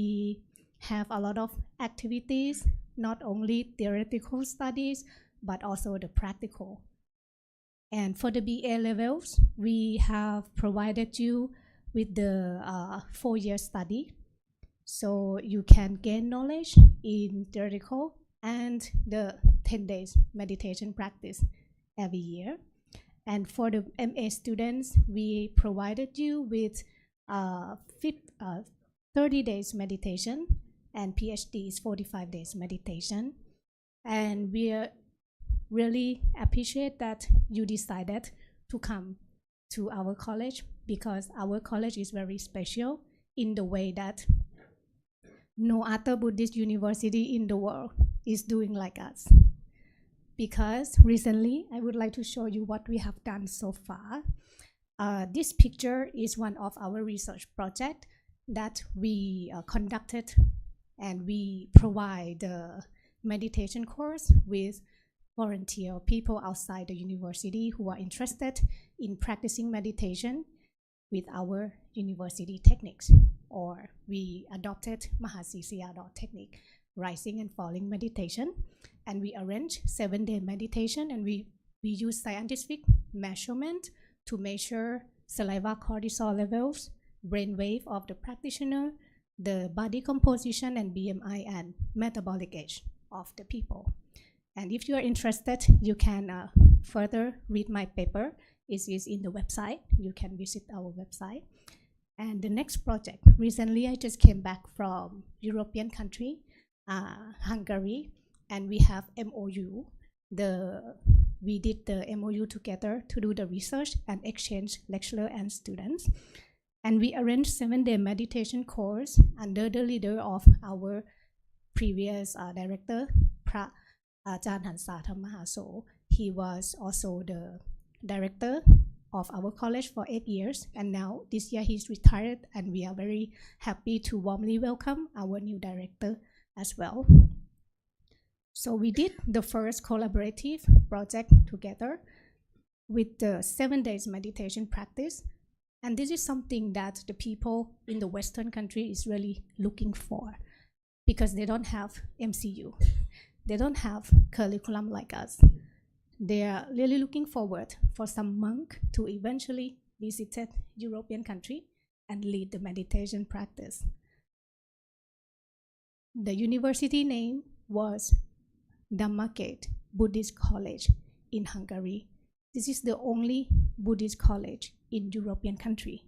have a lot of activities, not only theoretical studies but also the practical. And for the BA levels, we have provided you with the 4-year study, so you can gain knowledge in theoretical and the 10 days meditation practice every year. And for the MA students, we provided you with 30 days meditation, and PhD is 45 days meditation. And we really appreciate that you decided to come to our college, because our college is very special in the way that no other Buddhist university in the world is doing like us. Because recently, I would like to show you what we have done so far. This picture is one of our research projects that we conducted, and we provide the meditation course with volunteer people outside the university who are interested in practicing meditation with our university techniques. Or we adopted Mahasisiyado technique, rising and falling meditation, and we arrange 7-day meditation, and we use scientific measurement to measure saliva cortisol levels, brain wave of the practitioner, the body composition and BMI and metabolic age of the people. And if you are interested, you can further read my paper. It is in the website. You can visit our website. And the next project, recently I just came back from European country, Hungary, and we have MOU. We did the MOU together to do the research and exchange lecturer and students. And we arranged 7-day meditation course under the leader of our previous director, Ajahn Hansa Thamahaso. He was also the director of our college for 8 years, and now this year he's retired, and we are very happy to warmly welcome our new director as well. So we did the first collaborative project together with the 7 days meditation practice, and this is something that the people in the Western country is really looking for, because they don't have MCU, they don't have curriculum like us. They are really looking forward for some monk to eventually visit European country and lead the meditation practice. The university name was Dhammagate Buddhist College in Hungary. This is the only Buddhist college in European country,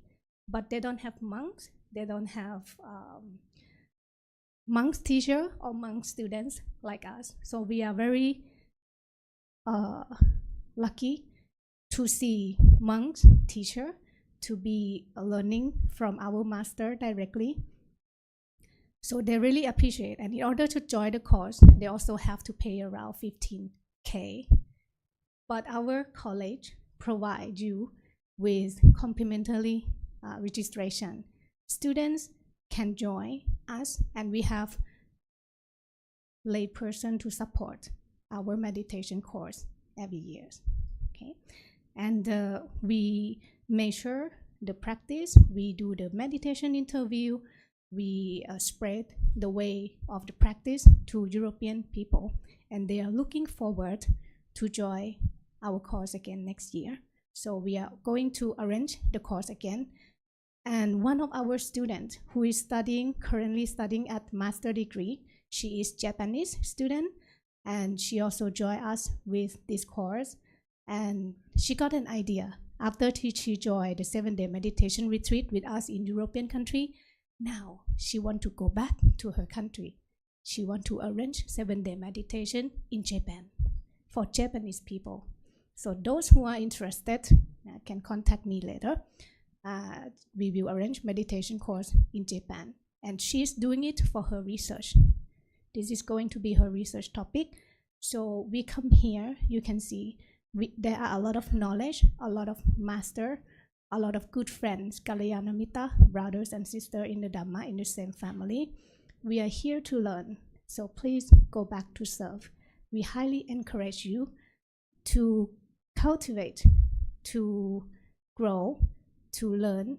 but they don't have monks, they don't have monks teacher or monk students like us. So we are very lucky to see monks teacher to be learning from our master directly. So they really appreciate, and in order to join the course, they also have to pay around 15K. But our college provides you with complimentary registration. Students can join us, and we have lay person to support our meditation course every year. Okay, and we measure the practice. We do the meditation interview. we spread the way of the practice to European people, and they are looking forward to join our course again next year. So we are going to arrange the course again. And one of our students who is currently studying at master degree, she is Japanese student, and she also joined us with this course. And she got an idea after she joined the 7-day meditation retreat with us in European country. Now she want to go back to her country. She want to arrange 7-day meditation in Japan for Japanese people. So those who are interested can contact me later. We will arrange meditation course in Japan, and she's doing it for her research. This is going to be her research topic. So we come here, you can see there are a lot of knowledge, a lot of master, a lot of good friends, Kalyanamitta, brothers and sisters in the Dhamma, in the same family. We are here to learn, so please go back to serve. We highly encourage you to cultivate, to grow, to learn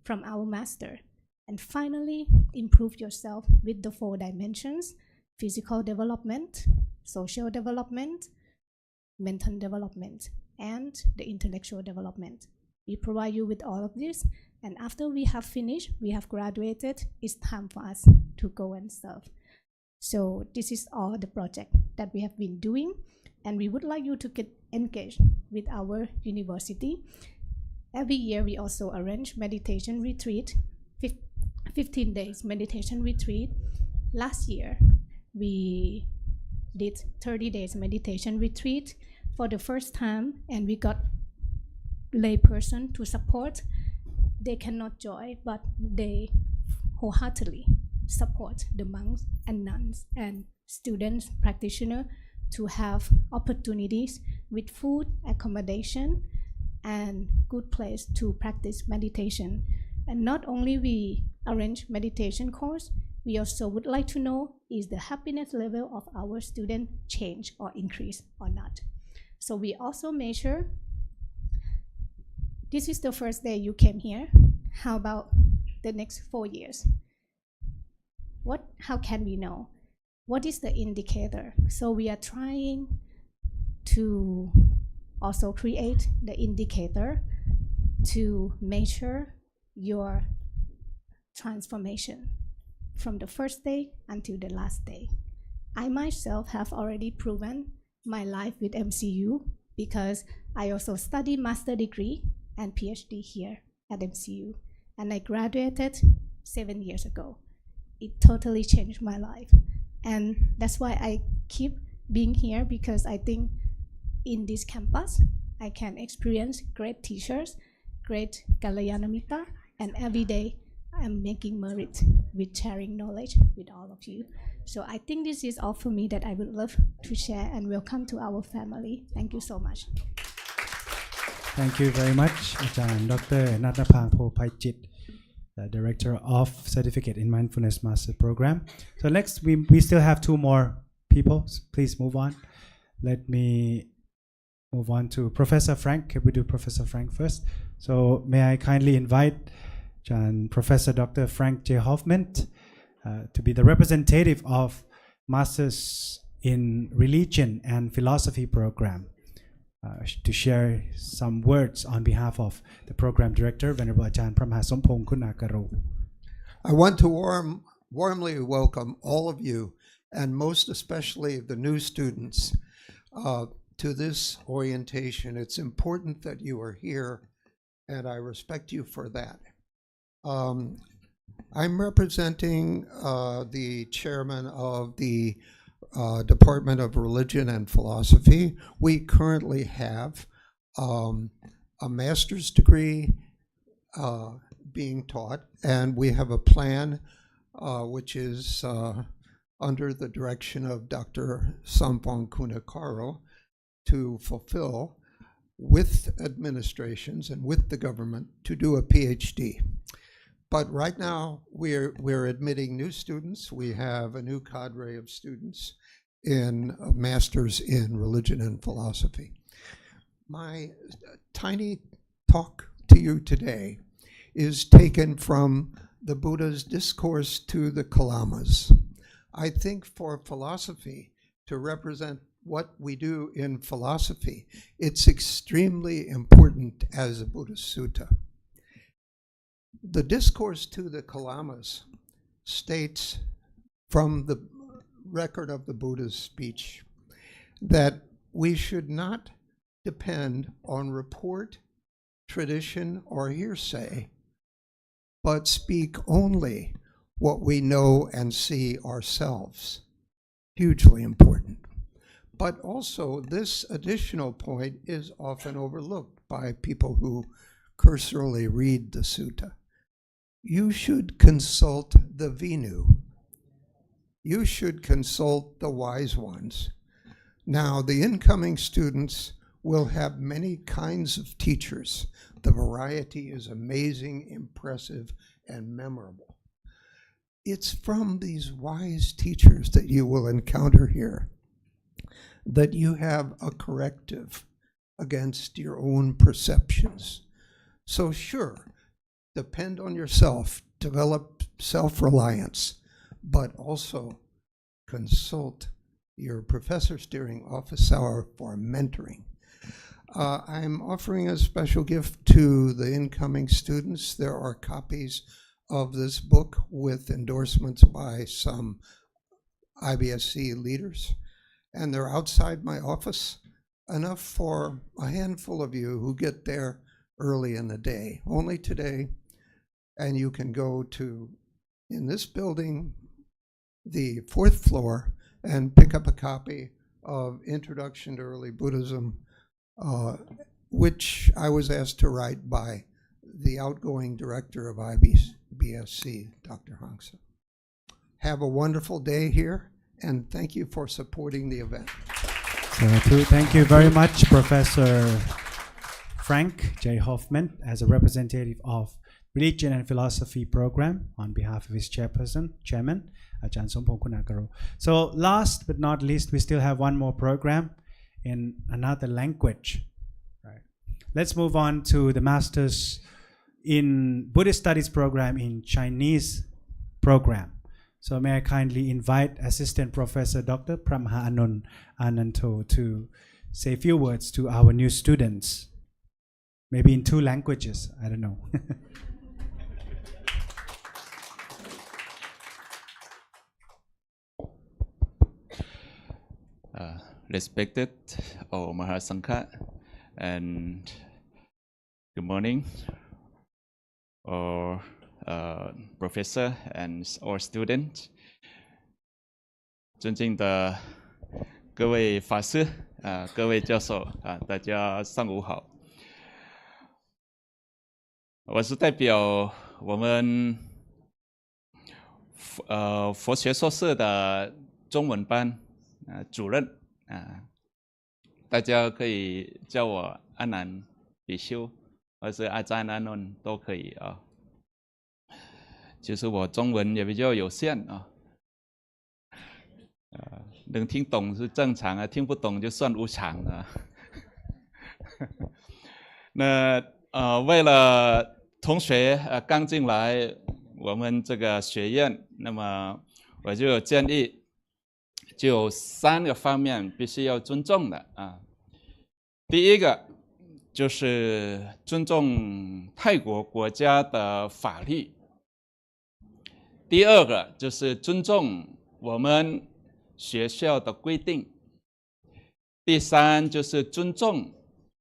from our master. And finally, improve yourself with the 4 dimensions: physical development, social development, mental development, and the intellectual development. We provide you with all of this, and after we have finished, we have graduated, it's time for us to go and serve. So this is all the project that we have been doing, and we would like you to get engaged with our university. Every year we also arrange meditation retreat, 15 days meditation retreat. Last year we did 30 days meditation retreat for the first time, and we got lay person to support. They cannot join, but they wholeheartedly support the monks and nuns and students, practitioners to have opportunities with food, accommodation, and good place to practice meditation. And not only we arrange meditation course, we also would like to know, is the happiness level of our student change or increase or not. So we also measure, this is the first day you came here, how about the next 4 years? How can we know? What is the indicator? So we are trying to also create the indicator to measure your transformation from the first day until the last day. I myself have already proven my life with MCU because I also study master degree and PhD here at MCU, and I graduated 7 years ago. It totally changed my life, and that's why I keep being here, because I think in this campus I can experience great teachers, great Kalyanamitta, and every day I'm making merit with sharing knowledge with all of you. So I think this is all for me that I would love to share, and welcome to our family. Thank you so much. Thank you very much, Ajahn Dr. Natapang Phopaichit, Director of Certificate in Mindfulness Master Program. So next, we still have 2 more people. Please move on. Let me move on to Professor Frank. Can we do Professor Frank first? So may I kindly invite Professor Dr. Frank J. Hoffman to be the representative of Masters in Religion and Philosophy Program to share some words on behalf of the Program Director, Venerable Ajahn Pramha Sompong Kunakaro. I want to warmly welcome all of you, and most especially the new students, to this orientation. It's important that you are here, and I respect you for that. I'm representing the chairman of the Department of Religion and Philosophy. We currently have a master's degree being taught, and we have a plan which is under the direction of Dr. Sompong Kunakaro to fulfill with administrations and with the government to do a PhD. But right now we're admitting new students. We have a new cadre of students in masters in religion and philosophy. My tiny talk to you today is taken from the Buddha's discourse to the Kalamas. I think for philosophy to represent what we do in philosophy, it's extremely important as a Buddhist sutta. The discourse to the Kalamas states from the record of the Buddha's speech that we should not depend on report, tradition, or hearsay, but speak only what we know and see ourselves. Hugely important. But also, this additional point is often overlooked by people who cursorily read the sutta. You should consult the Vinu. You should consult the wise ones. Now, the incoming students will have many kinds of teachers. The variety is amazing, impressive, and memorable. It's from these wise teachers that you will encounter here that you have a corrective against your own perceptions. So sure, depend on yourself, develop self-reliance, but also consult your professor steering office hour for mentoring. I'm offering a special gift to the incoming students. There are copies of this book with endorsements by some IBSC leaders, and they're outside my office, enough for a handful of you who get there early in the day, only today, and you can go to, in this building, the 4th floor, and pick up a copy of Introduction to Early Buddhism, which I was asked to write by the outgoing director of IBSC, Dr. Hangsa. Have a wonderful day here, and thank you for supporting the event. So thank you very much, Professor Frank J. Hoffman, as a representative of Religion and Philosophy program on behalf of his chairman, Ajahn Sompong Kunakaro. So last but not least, we still have one more program in another language. Right. Let's move on to the Masters in Buddhist Studies program in Chinese program. So may I kindly invite Assistant Professor Dr. Pramha Ananto to say a few words to our new students, maybe in 2 languages, I don't know. Respected all Mahasangha, and good morning, or professor and or student. 尊敬的各位法师各位教授大家上午好。我是代表我们佛学硕士的中文班主任大家可以叫我阿南比修，或是阿赞阿伦都可以啊。其实我中文也比较有限能听懂是正常听不懂就算无常那为了同学刚进来我们这个学院，那么我就有建议，就有3个方面必须要尊重的第一个就是尊重泰国国家的法律，第二个就是尊重我们学校的规定，第3就是尊重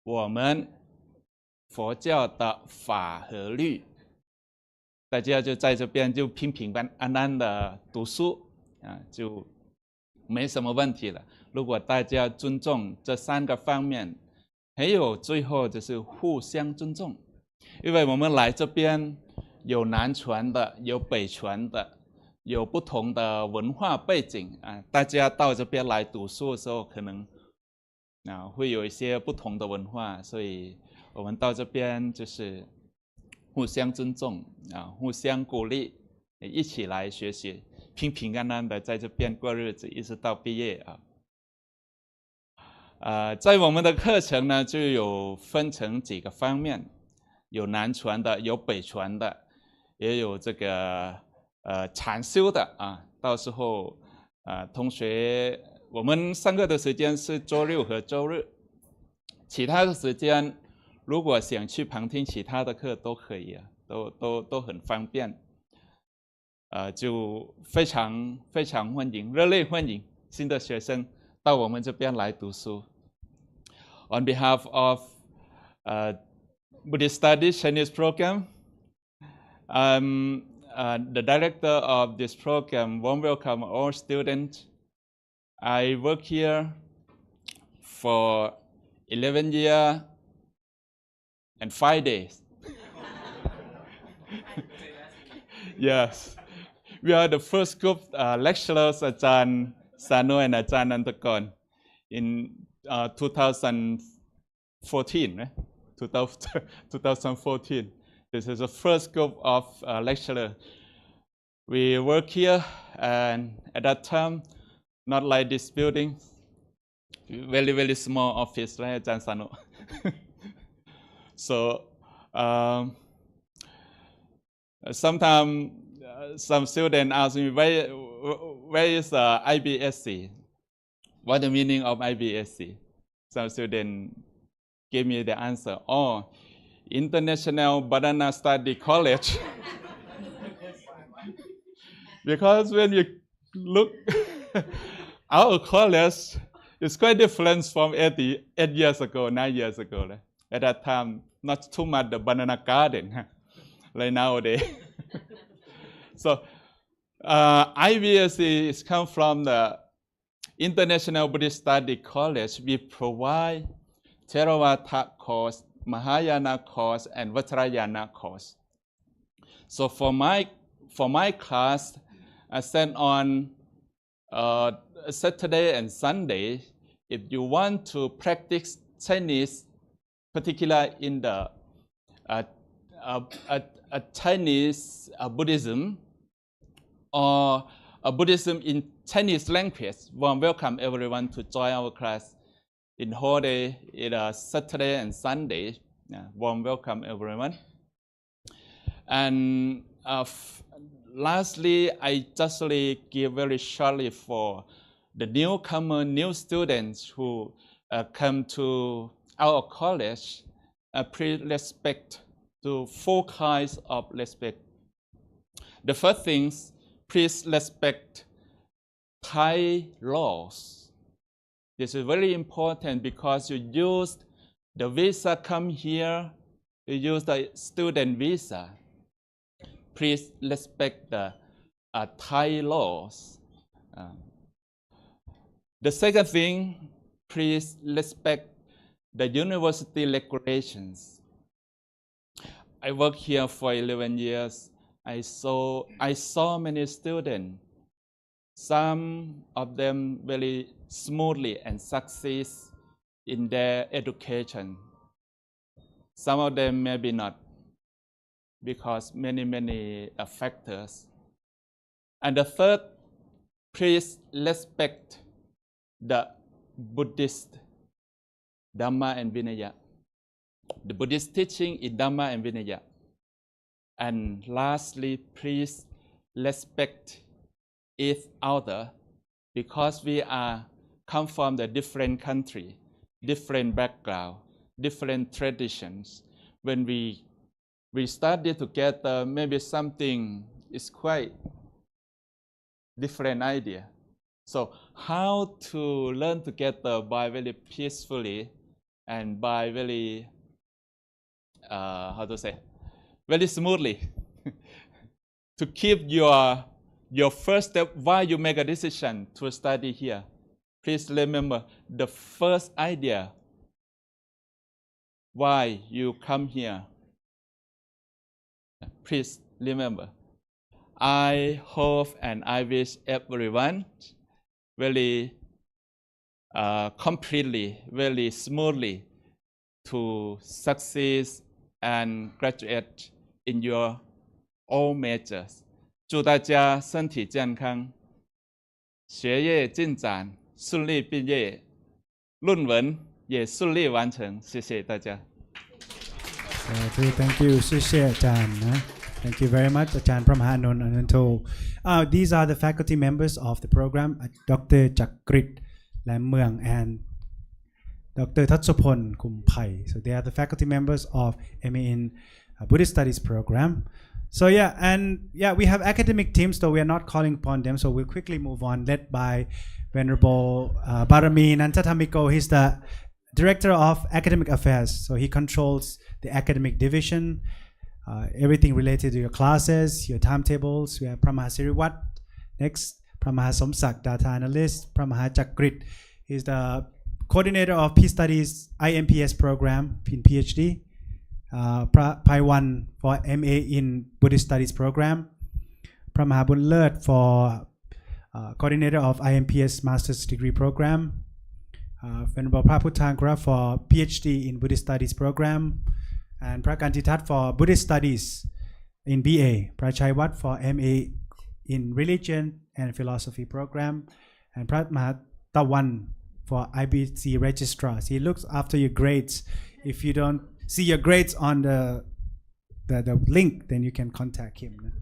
我们佛教的法和律。大家就在这边就平平安安的读书就没什么问题了。如果大家尊重这3个方面，还有最后就是互相尊重，因为我们来这边有南传的，有北传的，有不同的文化背景大家到这边来读书的时候，可能会有一些不同的文化，所以我们到这边就是互相尊重互相鼓励，一起来学习，平平安安的在这边过日子，一直到毕业在我们的课程呢，就有分成几个方面，有南传的，有北传的，也有这个禅修的啊，到时候同学我们上课的时间是周六和周日，其他的时间如果想去旁听其他的课都可以啊，都很方便，就非常欢迎，热烈欢迎新的学生到我们这边来读书。On behalf of Buddhist Studies Chinese program, I'm the director of this program. Warm welcome all students. I work here for 11 years and 5 days. Yes, we are the first group lecturers, อาจารย์สานุและอาจารย์นันทกร in 2014, right? 2014. This is the first group of lecturers. We work here, and at that time, not like this building, very small office, right, อาจารย์สานุ So sometimes some students ask me, where is IBSC? What the meaning of IBSC? Some students give me the answer, oh, International Banana Study College. Because when you look our college, it's quite different from 8 years ago, 9 years ago. Right? At that time, not too much the banana garden, like nowadays. So IBSC is come from the International Buddhist Study College. We provide Theravada course, Mahayana course, and Vajrayana course. So for my class, I send on Saturday and Sunday. If you want to practice Chinese, particularly in the Chinese Buddhism or Buddhism in Chinese language, warm welcome everyone to join our class in whole day, Saturday and Sunday. Warm welcome everyone. And lastly, I just give very shortly for the newcomer, new students who come to our college. Please respect to 4 kinds of respect. The first thing, please respect Thai laws. This is very important because you use the visa come here, you use the student visa. Please respect the Thai laws. The second thing, please respect the university regulations. I worked here for 11 years. I saw many students. Some of them very smoothly and succeed in their education. Some of them maybe not, because many factors. And the third, please respect the Buddhist Dhamma and Vinaya. The Buddhist teaching in Dhamma and Vinaya. And lastly, please respect each other, because we come from the different country, different background, different traditions. When we study together, maybe something is quite different idea. So how to learn together by very peacefully and by very very smoothly to keep your first step while you make a decision to study here. Please remember the first idea why you come here. Please remember. I hope and I wish everyone very completely, very smoothly to succeed and graduate in your all majors. 祝大家身体健康，学业进展，顺利毕业，论文也顺利完成。谢谢大家。Thank you 谢谢อาจารย์นะ Thank you very much, Achan Pramhanun Ananto. These are the faculty members of the program, Dr. Chakrit Lam and Dr. Tatsopon Kumpai. So they are the faculty members of MA in Buddhist Studies program. So we have academic teams, though we are not calling upon them. So we'll quickly move on, led by Venerable Barami Nantatamiko. He's the Director of Academic Affairs. So he controls the academic division, everything related to your classes, your timetables. We have Pramaha Siriwat. Next, Pramaha Somsak, Data Analyst. Pramaha Chakrit is the Coordinator of Peace Studies IMPS program in PhD. Paiwan for MA in Buddhist Studies program. Pramaha Bunlert for Coordinator of IMPS Master's Degree program. Venerable Praputankara for PhD in Buddhist Studies program. And Prakantitat for Buddhist Studies in BA. Prachaiwat for MA in Religion and Philosophy program. And Pratmahat Tawan for IBSC registrars. He looks after your grades. If you don't see your grades on the link, then you can contact him.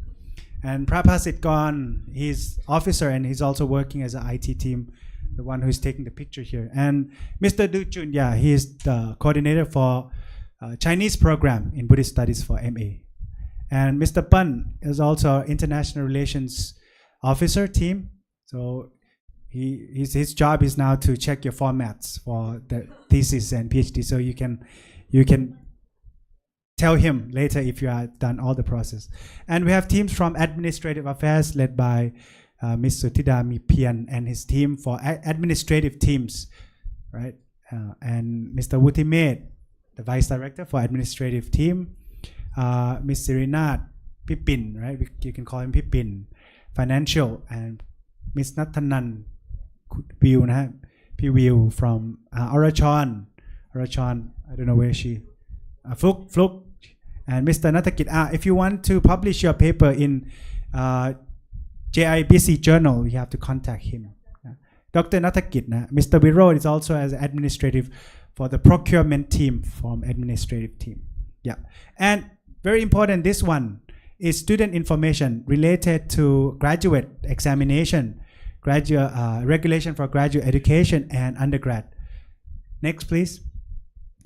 And Prapasit Gon, he's officer and he's also working as an IT team, the one who's taking the picture here. And Mr. Du Chun, he is the coordinator for Chinese program in Buddhist Studies for MA. And Mr. Pan is also International Relations Officer team. So his job is now to check your formats for the thesis and PhD. So you can tell him later if you have done all the process. And we have teams from Administrative Affairs led by Ms. Sutida Mipian and his team for administrative teams, right? And Mr. Wutimed, the Vice Director for Administrative Team. Ms. Sirinat Pipin, right? You can call him Pipin. Financial, and Ms. Natanan View, P-View from Orachon, I don't know where she, Fluk, and Mr. Natakit. If you want to publish your paper in JIBC journal, you have to contact him. Dr. Natakit, Mr. Viro is also as administrative for the procurement team from administrative team. Yeah, and very important, this one is student information related to graduate examination, graduate regulation for graduate education and undergrad. Next, please.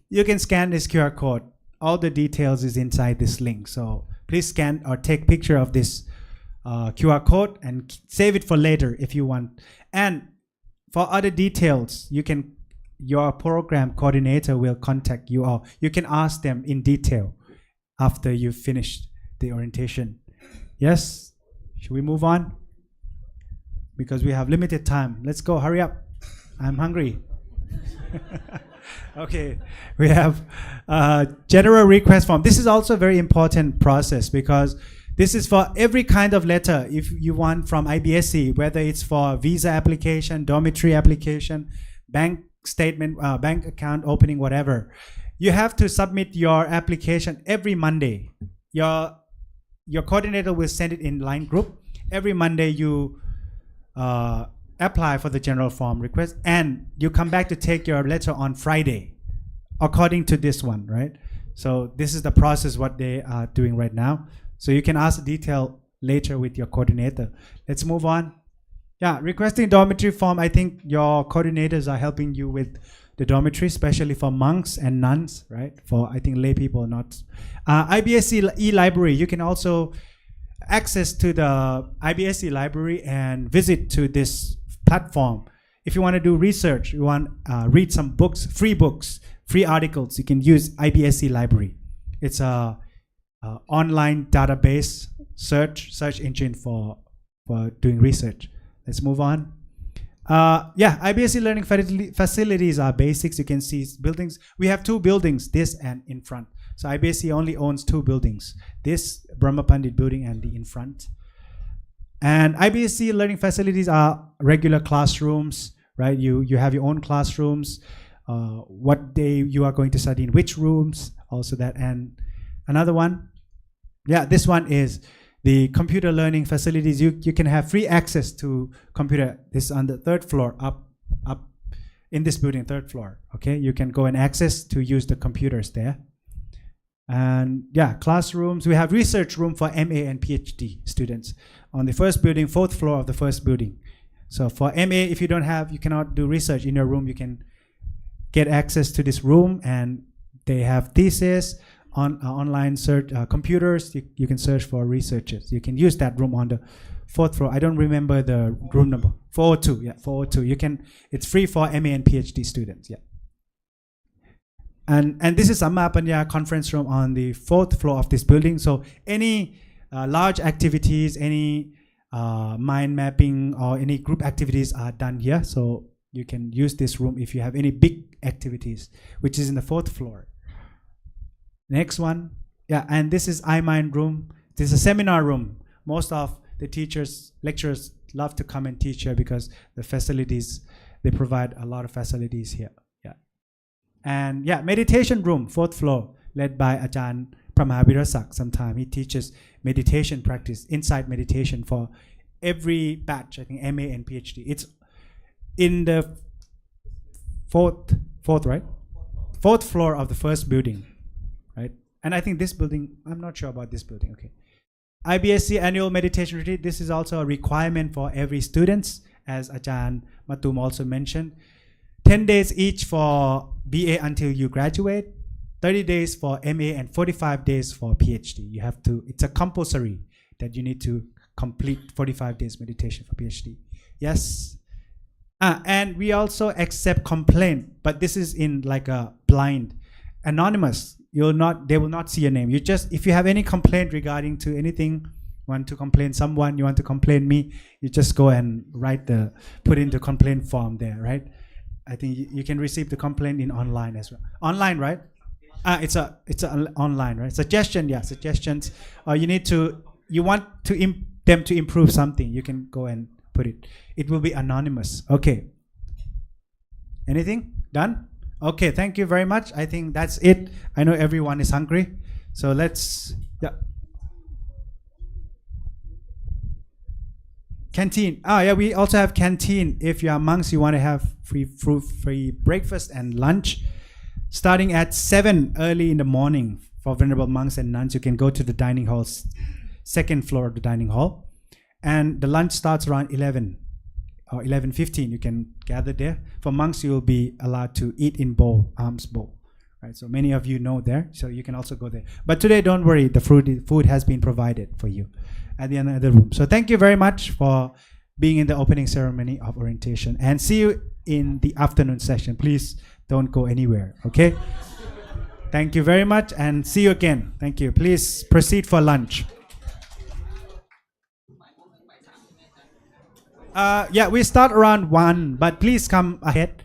You can scan this QR code. All the details is inside this link. So please scan or take picture of this QR code and save it for later if you want. And for other details, your program coordinator will contact you, or you can ask them in detail after you finish the orientation. Yes? Should we move on? Because we have limited time. Let's go, hurry up. I'm hungry. Okay, we have general request form. This is also a very important process because this is for every kind of letter if you want from IBSC, whether it's for visa application, dormitory application, bank statement, bank account opening, whatever. You have to submit your application every Monday. Your coordinator will send it in line group. Every Monday you apply for the general form request and you come back to take your letter on Friday according to this one, right? So this is the process what they are doing right now. So you can ask the detail later with your coordinator. Let's move on. Yeah, requesting dormitory form. I think your coordinators are helping you with the dormitory, especially for monks and nuns, right? For I think lay people, not IBSC e-library. You can also access to the IBSC library and visit to this platform. If you want to do research, you want read some books, free articles, you can use IBSC library. It's a online database search engine for doing research. Let's move on. IBSC learning facilities are basics. You can see buildings. We have two buildings, this and in front. So IBSC only owns two buildings, this Brahma Pandit building and the in front. And IBSC learning facilities are regular classrooms, right? You have your own classrooms, what day you are going to study in which rooms, also that. And another one, this one is the computer learning facilities. You can have free access to computer. This is on the third floor, up in this building, third floor. Okay, you can go and access to use the computers there. And yeah, classrooms. We have research room for MA and PhD students on the first building, 4th floor of the first building. So for MA, if you don't have, you cannot do research in your room, you can get access to this room, and they have thesis on online search computers. You can search for researchers. You can use that room on the 4th floor. I don't remember the room number. 402. Yeah, 402. You can. It's free for MA and PhD students. Yeah. And this is Amma Panya conference room on the 4th floor of this building. So any large activities, any mind mapping or any group activities are done here. So you can use this room if you have any big activities, which is in the 4th floor. Next one. Yeah, and this is IMIND room. This is a seminar room. Most of the teachers, lecturers love to come and teach here because the facilities, they provide a lot of facilities here. Yeah. And yeah, meditation room, 4th floor, led by Ajahn Pramahawirasak. Sometimes he teaches meditation practice, inside meditation for every batch, I think MA and PhD. It's in the fourth, right? 4th floor of the first building, right? And I think this building, I'm not sure about this building, okay. IBSC annual meditation retreat, this is also a requirement for every students, as Ajahn Matum also mentioned. 10 days each for BA until you graduate, 30 days for MA and 45 days for PhD. You have to, it's a compulsory that you need to complete 45 days meditation for PhD. Yes. And we also accept complaint, but this is in like a blind, anonymous. They will not see your name. You just, if you have any complaint regarding to anything, want to complain someone, you want to complain me, you just go and put in the complaint form there, right? I think you can receive the complaint in online as well. Online, right? It's a online, right? Suggestion, yeah, suggestions. You want them to improve something, you can go and put it. It will be anonymous. Okay. Anything? Done? Okay, thank you very much. I think that's it. I know everyone is hungry. So let's, yeah. Canteen. Yeah, we also have canteen. If you are monks, you want to have free breakfast and lunch. Starting at 7 early in the morning for venerable monks and nuns, you can go to the dining hall, 2nd floor of the dining hall. And the lunch starts around 11 or 11:15. You can gather there. For monks, you will be allowed to eat in bowl, alms bowl. Right? So many of you know there, so you can also go there. But today, don't worry, the food has been provided for you at the end of the room. So thank you very much for being in the opening ceremony of orientation. And see you in the afternoon session. Please don't go anywhere, okay? Thank you very much and see you again. Thank you. Please proceed for lunch. Yeah, we start around 1, but please come ahead.